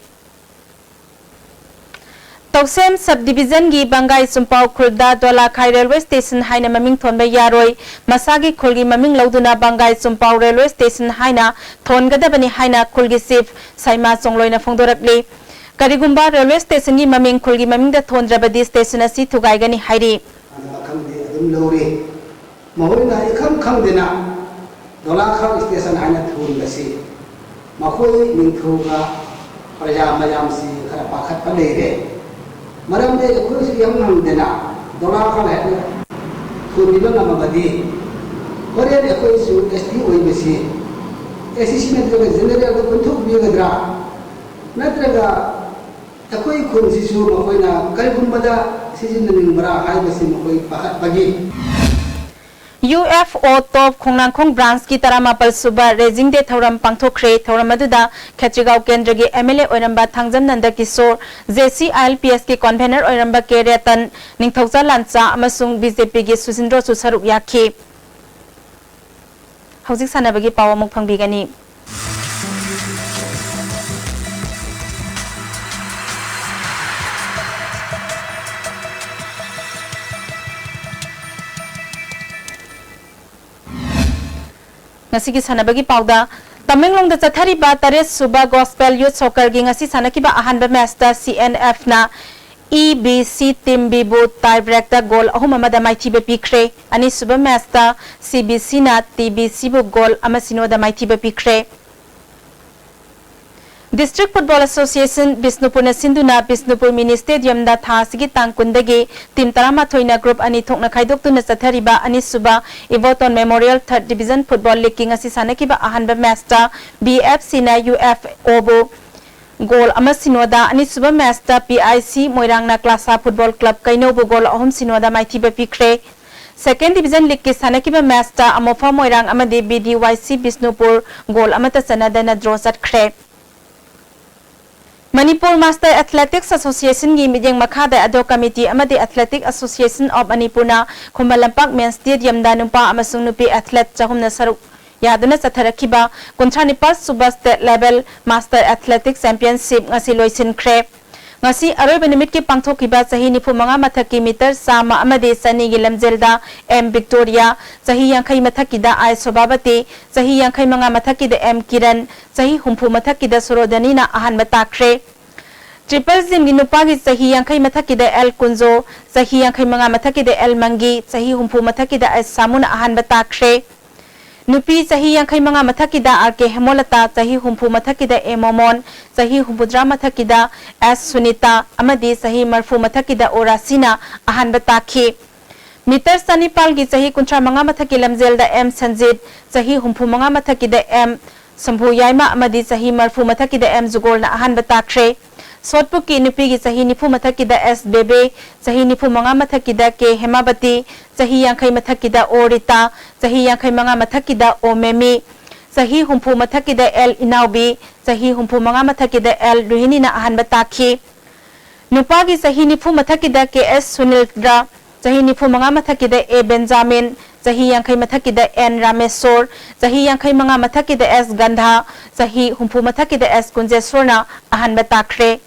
Tausem subdivision gi Bangai Sumpau Khurda Dolakhai Railway Station haina maming thonba yaroi masagi khulgi maming lauduna Bangai Sumpau Railway Station haina thongadabani haina khulgi sif saima songloina phongdorakli Karigumba Railway Station gi maming khulgi maming da thondrabadi station asi thugaigani hairi Mahorina ikham kham dina Dolakhai Station haina thungasi Makoi mingthuga Praja mayam si khara pakhat palere Maram de kurus yang dina Dolakhai thungiba namabadi Korea de koi su ST oi besi SC में जो general को कुंठुक भी गदरा नत्रगा कोई खुन सिसु मकोई ना कल कुंबदा season में बड़ा हाई बसी मकोई पाखत बगी UFO Top Khongnangkhong branch ki taramapal suba raising de thoram pangthokre thoram aduda Khetrigau Kendra gi MLA oiramba Thangjam Nanda Kishore JC ILPS ki convener oiramba K Ratan Ningthokja Lancha amasung BJP gi Susindro su saruk yakhi Hauzik sanabagi pawa muk phangbigani Ngasigi sanabagi pauda Tamenglong da chathariba Tares Suba Gospel Youth Soccer gi ngasi sanakiba ahanba match da CNF na EBC team bibu tiebreaker goal ahum amada maithiba pikre ani suba match da CBC na TBC bu goal amasino da maithiba pikre District Football Association Bisnupur na sinduna Bisnupur Mini Stadium da thasigi tangkundagi team tarama thoina group ani thokna khaidok na chathariba ani suba Evoton Memorial 3rd Division Football League king asi sanakiba ahanba match da BFC na UFO bu goal amasinoda ani suba match da PIC Moirangna Klasa Football Club kaino bu goal ahum sinoda maithiba pikre Second Division League ki sanakiba match da amofa Moirang amade BDYC Bisnupur goal amata sanada na draw satkre Manipur Master Athletics Association gi mideng makhada ado committee amadi Athletic Association of Manipur na Khumbalampak Main Stadium da numpa amasung nupi athlete chahumna saruk yaduna chatharakiba Kuntranipal Suba State Level Master Athletics Championship ngasi loisin khre ngasi aroiba nimit ki pangthokiba chahi nifu manga mathaki meter sama amadi sani gi lamjelda M Victoria chahi yankhai mathaki da I Sobabati chahi yankhai manga mathaki da M Kiran chahi humpu mathaki da Surodani na ahan matakre Triple Zim gi nupa gi chahi yankhai mathaki da L Kunzo chahi yankhai manga mathaki da L Mangi chahi humpu mathaki da I Samuna ahan matakre Nupi chahi yankhai manga mathaki da RK Hemolata chahi humpu mathaki da A Momon chahi humpudra mathaki da S Sunita amadi chahi marfu mathaki da Orasina ahan batakhi Meter Sanipal gi chahi kuntra manga mathaki lamjel da M Sanjit chahi humpu manga mathaki da M Sambhu Yaima amadi chahi marfu mathaki da M Zugol na ahan batakre Sotpuk ki nupi gi chahi nifu mathaki da S Bebe chahi nifu manga mathaki da K Hemabati chahi yankhai mathaki da O Rita chahi yankhai manga mathaki da O Memi chahi humpu mathaki da L Inaubi chahi humpu manga mathaki da L Ruhini na ahan batakhi nupa gi chahi nifu mathaki da K S Sunildra chahi nifu manga mathaki da A Benjamin chahi yankhai mathaki da N Rameswar chahi yankhai manga mathaki da S Gandha chahi humpu mathaki da S Kunjeswar na ahan batakre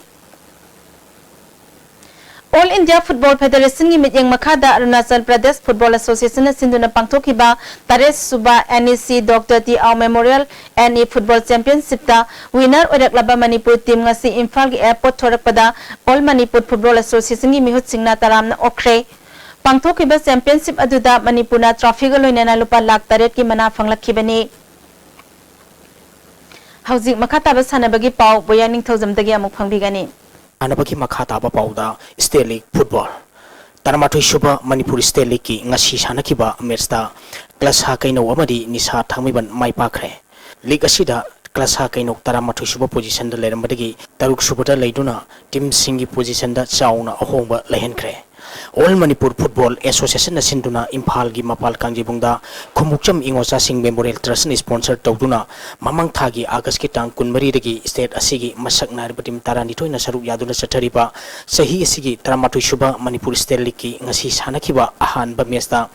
All India Football Federation gi mityeng makhada Arunachal Pradesh Football Association na sinduna pangthokiba Tares Suba NEC Dr. T. Au Memorial NE Football Championship ta winner oiraklaba Manipur team ngasi Imphal gi airport thorakpada All Manipur Football Association gi mihut singna taramna okre pangthokiba championship aduda Manipurna trophy ga loinana lupa lakh 8 ki mana phanglakhibani Hauzik makhata ba sanabagi pau boyaning thojamdagi amuk phangbigani Anabaki makhata ba pauda State League Football Taramatoi Suba Manipur State League ki ngasi sanakiba match da class ha kaino amadi nisa thangmiban mai pakre league asida class ha kaino Taramatoi Suba position da lerambadagi taruk subata leiduna team singi position da chauna ahongba lehenkre All Manipur Football Association na sinduna Imphal gi mapal kangjibungda khumukcham ingosa sing Memorial Trust ni sponsor tawduna mamang thagi August ki tang 13 dagi state asigi masak narbatim tarani toina saruk yaduna chathariba sahi asigi Taramatoi Suba Manipur State League ki ngasi sanakiba ahan ba match da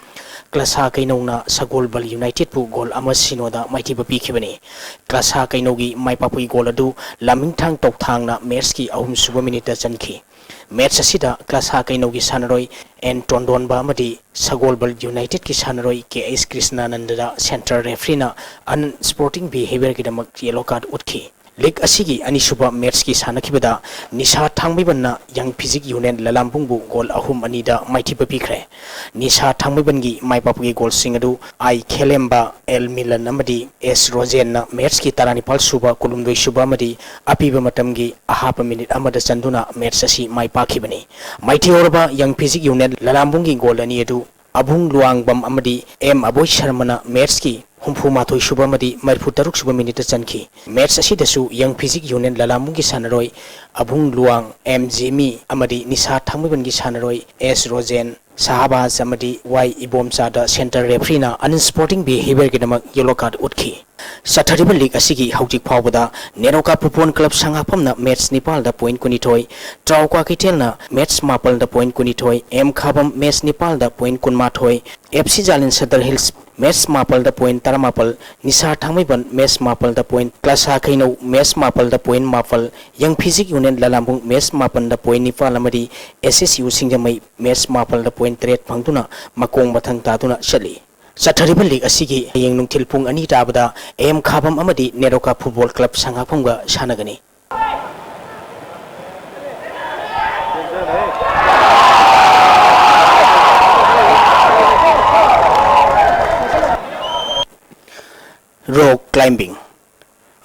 class ha kainona Sagol Bal United pu goal ama sinoda maiti ba pikhibani class ha kainogi maipapui goal adu lamingthang tokthangna match ki ahum suba minute chankhi match असिदा class हा कैनोगी सानरोई N टोंडोनबा अमदी सगोलबल United की सानरोई के S कृष्णानंददा centre रेफरीना अन sporting behaviour की दमक yellow card उठकी league असिगी अनिसुबा match की सानखिबदा निशा थांगबिबन्ना young physique union ललामबुंगबु गोल अहुम अनिदा माइथिबा पिख्रे निशा थांगबिबनगी माइपापुगी गोल सिंगदु आई खेलेम्बा L मिलन अमदी S Rosen match की तारानिपाल सुबा कुलुमदोई सुबा अमदी अपीबा मतमगी अहाप मिनिट अमदा चंदुना मैच असि माइपाखिबनी माइथि ओरबा यंग फिजिक यूनियन ललामबुंगी गोल अनि अदु अबुंग लुआंगबम अमदी एम अबोय शर्मना मैच की हुम्फु माथोई सुबा मदी मरफु तरुक सुबा मिनिट चनखी मैच असिदसु यंग फिजिक यूनियन ललामुंगी सानरोई अबुंग लुआंग एम जेमी अमदी निशा थांगबिबनगी सानरोई एस रोजेन साहबाज अमदी वाई इबोमचादा सेंटर रेफरीना अनस्पोर्टिंग बिहेवियर की नमक येलो कार्ड उठकी सथरिबा लीग असिगी हौजिक फावबदा नेरोका पुपोन क्लब संगाफमना मैच निपाल दा पॉइंट कुनिथोई ट्राउका किटेलना मैच मापल दा पॉइंट कुनिथोई एम खाबम मैच निपाल दा पॉइंट कुनमाथोई एफसी जालिन सदर हिल्स मैच मापल दा पॉइंट तारामापल निशा थांगबिबन मैच मापल दा पॉइंट क्लास हा कैनो मैच मापल दा पॉइंट मापल यंग फिजिक यूनियन ललामबुंग मैच मापल दा पॉइंट निपाल अमदी एसएसयू सिंगजमई मैच मापल दा पॉइंट 3 फंगदुना मकोंग मथंग तादुना चली सथरिबा लीग असिगी हयेंग नुंथिल पुंग अनि ताबदा एम खाबम अमदी नेरोका फुटबॉल क्लब संगाफंगा सानगनी rock climbing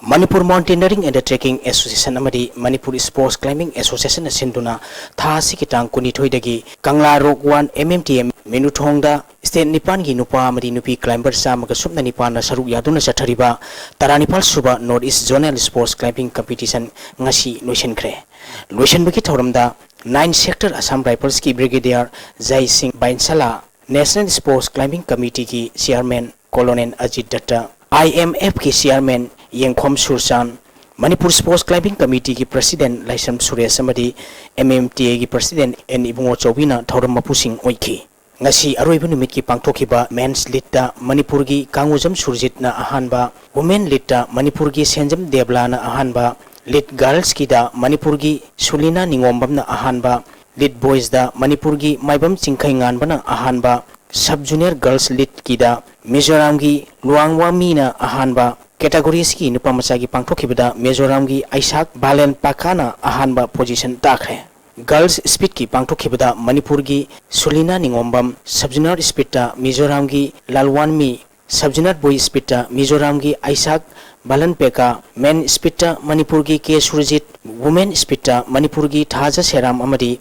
Manipur mountaineering and trekking association अमदी मणिपुर स्पोर्ट्स क्लाइंबिंग एसोसिएशन सिंधुना थासी की टांग कुनिथोइदगी कंगला रॉक 1 MMTM मेनुथोंगदा स्टेट निपान की नुपा अमदी नुपी क्लाइंबर सामग सुपना निपान सरुक यादुना चथरिबा तारानिपाल सुबा north east zonal sports climbing competition ngasi लोइसनख्रे लोइसनबगी थौरमदा 9 सेक्टर असम राइफल्स की brigadier Jai Singh Bainsla national sports climbing committee की chairman colonel Ajit Dutta IMF की chairman Yengkhom Surchan Manipur sports climbing committee की प्रेसिडेंट लाइसम सुरेश अमदी MMTA की प्रेसिडेंट एन इबुंगो चौबीना थौरम मपुसिंग ओइखी ngasi अरोइब नुमित की पांगथोखिबा मेंस लीगदा मणिपुर की कांगुजम सुरजितना अहानबा वुमेन लीगदा मणिपुर की सेंजम देवलाना अहानबा लीग गर्ल्स की दा मणिपुर की सुलिना निंगोमबमना अहानबा लीग बॉयज दा मणिपुर की माइबम चिंखै गानबना अहानबा सब जूनियर गर्ल्स लीग की दा मिजोरम की लुआंगवामीना अहानबा कैटेगरीज की नुपा मचा की पांगथोखिबदा मिजोरम की आइसाक बालेन पाकाना अहानबा पोजीशन ताखरे गर्ल्स स्पीड की पांगथोखिबदा मणिपुर की सुलिना निंगोमबम सब जूनियर स्पीड मिजोरम की लालवानमी सब जूनियर बॉय स्पीड मिजोरम की आइसाक बालन पेका मेन स्पीड मणिपुर की के सुरजित वुमेन स्पीड मणिपुर की थाजा सेराम अमदी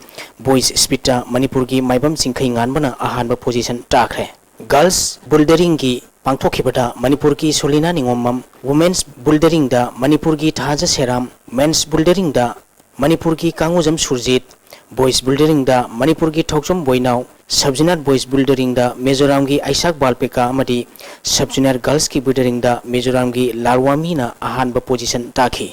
बॉयज स्पीड मणिपुर की माइबम चिंखै गानबना अहानबा पोजीशन ताखरे गर्ल्स बुल्डरिंग की पांगथोखिबदा मणिपुर की सोलिना निंगोमम वुमेन्स बुल्डरिंग दा मणिपुर की थाजा सेराम मेन्स बुल्डरिंग दा मणिपुर की कांगुजम सुरजित बॉयज बुल्डरिंग दा मणिपुर की थौजम बोइनाव सब जूनियर बॉयज बुल्डरिंग दा मिजोरम की आइसाक बालपेका अमदी सब जूनियर गर्ल्स की बुल्डरिंग दा मिजोरम की लालवामीना अहानबा पोजीशन ताखी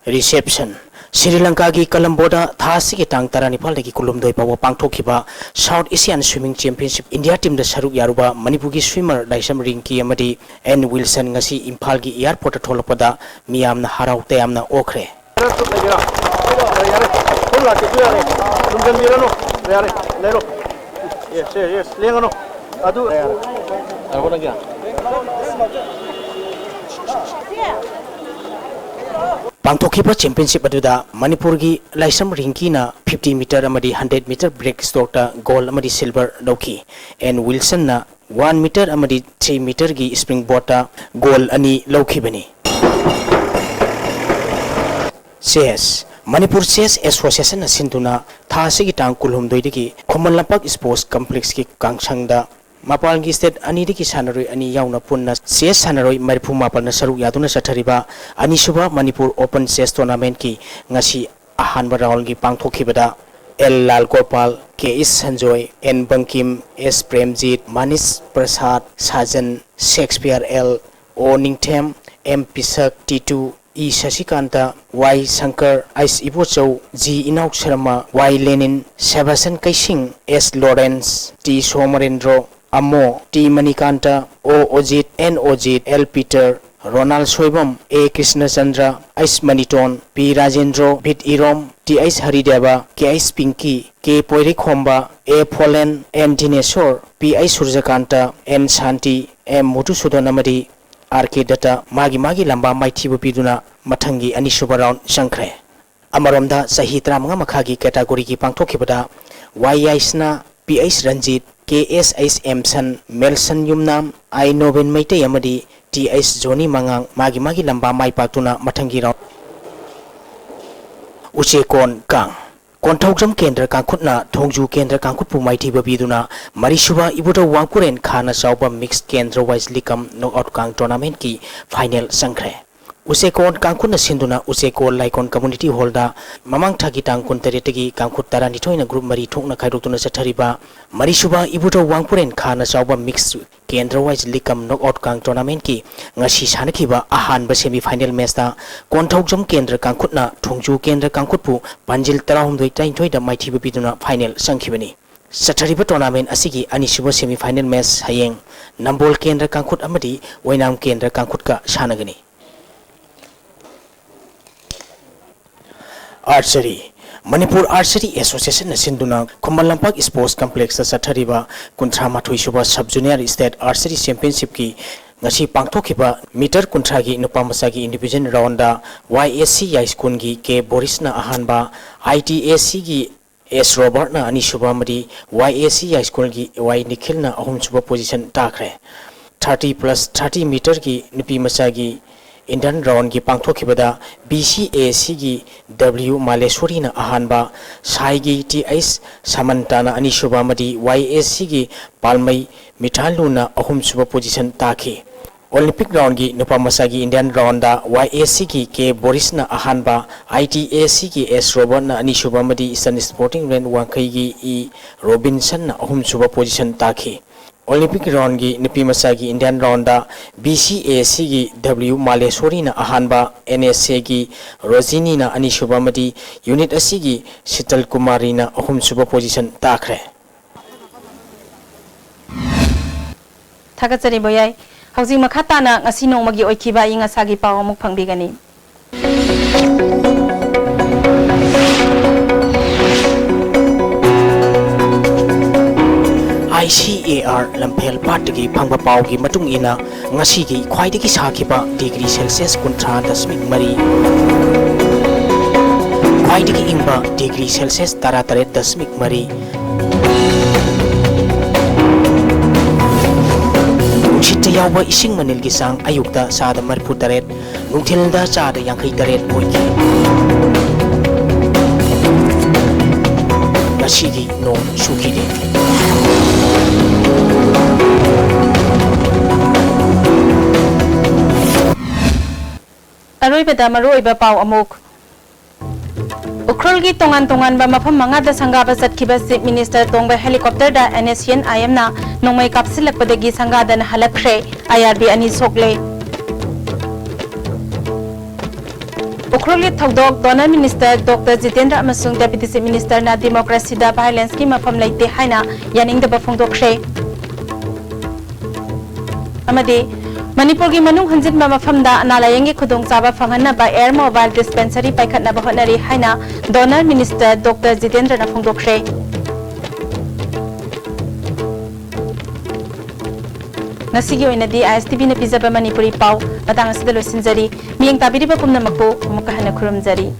रिसेप्शन श्रीलंका की कोलंबोदा थासी की टांग तारानिपाल की कुलुमदोई पाव पांगथोखिबा south Asian swimming championship India team दा सरुक यारुबा मणिपुर की स्विमर लाइसम रिंकी अमदी एन विल्सन ngasi इंफाल की एयरपोर्ट थोलपदा मियामना हराउ तयामना ओखरे पांगथोखिबा चैंपियनशिप अदुदा मणिपुर की लाइसम रिंकीना 50 मीटर अमदी 100 मीटर ब्रेक स्ट्रोकता गोल्ड अमदी सिल्वर लौखी एन विल्सन ना 1 मीटर अमदी 3 मीटर की स्प्रिंग बोर्डता गोल्ड अनि लौखिबनी चेस मणिपुर चेस एसोसिएशन सिंधुना थासी की टांग कुलहुमदोइदगी खोमन लंपक स्पोर्ट्स कॉम्प्लेक्स की कांगसंगदा मापाल की स्टेट अनी की सानरोई अनी याउना पुन्ना चेस सानरोई मरफु मापाल न सरुक यादुना सथरिबा अनीसुबा मणिपुर ओपन चेस टूर्नामेंट की ngasi अहानबा राउंड की पांगथोखिबदा एल लाल गोपाल के इस Sanjoy N Bankim S Premjit Manish Prasad Sajan Shakespeare L O Ningthem M पिसक Titu E Shashikanta Y Shankar S Ibochou G इनाउक शर्मा वाई लेनिन सेबासन कैसिंग S Lawrence T Somrendra Amo T Manikanta O Ojit N Ojit L Peter Ronald Soibam A Krishnachandra S Maniton P Rajendra भिट Irom T TS Harideva, KS Pinky, K Poiri Khomba, A Polen, N Dinesor, PI Surjakanta, N Shanti, M Mutusudan Amadi, RK Data, Magi Lamba Mighty Bupiduna, Matangi Anisuba round Shankre. Amaromda Sahitra Mamakagi category ki Pangtokibada, YISNA, PS Ranjit, KSS Emson, Melson Yumnam, I Novin Maite Yamadi, TS Joni Mangang, Magi Lamba Mai Patuna, Matangi round. Uchekon Kang. Kontaujam Kendra Kankutna, Tongju Kendra Kankutpu Mighty Babiduna, Marishuba Ibuda Wankuren Kana Sauba Mixed Kendra Wise Likam Knockout Kang Tournament ki Final Sankre. Usekon Kankuna Sinduna, Usekon Laikon Community Holder, Mamang Taki Tangkun Teretegi, Kankut Taranitoina Group Mari Tokna Kairutuna Satariba, Marishuba Ibuda Wankuren Kana Sauba Mixed Kendra Wise Likam Knockout Kang Tournament ki, Ngashi Shanakiba, Ahan Semi Final Mesta, Kontaujam Kendra Kankutna, Tongju Kendra Kankutpu, Panjil Tarahum Doi the Mighty Biduna Final Sankibani. Satariba Tournament Asigi Anishuba Semi Final Mess Hayeng, Nambol Kendra Kankut Amadi, Wainam Kendra Kankutka Shanagani. Archery Manipur Archery Association Sinduna Kumalampak Sports Complex Satariba Kuntrama Tuishuba Sub-Junior State Archery Championship ki Ngasi Pangtokiba Meter Kuntragi Nupamasagi Individual Rounda YSC High School gi K Borisna Ahanba ITAC gi S Robert na Anishuba Madi YAC High School gi Y Nikhil na Ahum Suba position takre 30+30 meter ki Nupi Masagi Indian round ki pangthokibada BCAC gi W Maleswari na ahanba Sai gi TS Samantana Anishuba Madi YAC gi Palmai Mithalu na ahum suba position takhi Olympic round gi Nupamasagi Indian round da YAC gi K Boris na ahanba ITAC gi S Robert na Anishuba Madi Eastern Sporting Rand Wangkai gi E Robinson na ahum suba position takhi Olympic round gi Nipi Masagi Indian round da BCAC gi W Maleswari na ahanba NSA gi Rosini na Anishuba Madi unit asigi Sital Kumari na ahum suba position takre Thagatsari boyai hauji makhata na ngasi nongmagi oikiba inga sagi paw amuk phangbigani ICAR Lampel Patagi Pangba Paugi Matung Ina Ngasigi Kwaidiki Sakiba degree Celsius Kuntra Dasmik Mari Kwaidiki Imba degree Celsius Taratare Dasmik Mari Chita Yawa Ising Manil Gisang Ayukta Sada Marpu Taret Nungtilda Sada Yankai Taret Oiki Ngasigi No Shukide Aroy beda maroy ba paw amok Ukrol gi tongan ba mafam manga da sanga ba sat kiba Chief Minister tongba helicopter da NSN IM na nongmai kapsilak padagi sanga da na halakre IRB ani sokle Ukrol gi thodok Donor Minister Dr. Jitendra amasung Deputy Chief Minister na democracy da violence ki mafam laite haina yaning da ba phongdokre amade Manipur ki manung hanjit ma mafamda nalayang khudong chaba phanghanna ba air mobile dispensary paikhatna ba honari haina Donor Minister Dr. Jitendra na phongdokre Nasigi oina di ISTV na pizaba Manipuri paw matang asida losinjari miyang tabiri ba pumna makpo mukahana khurumjari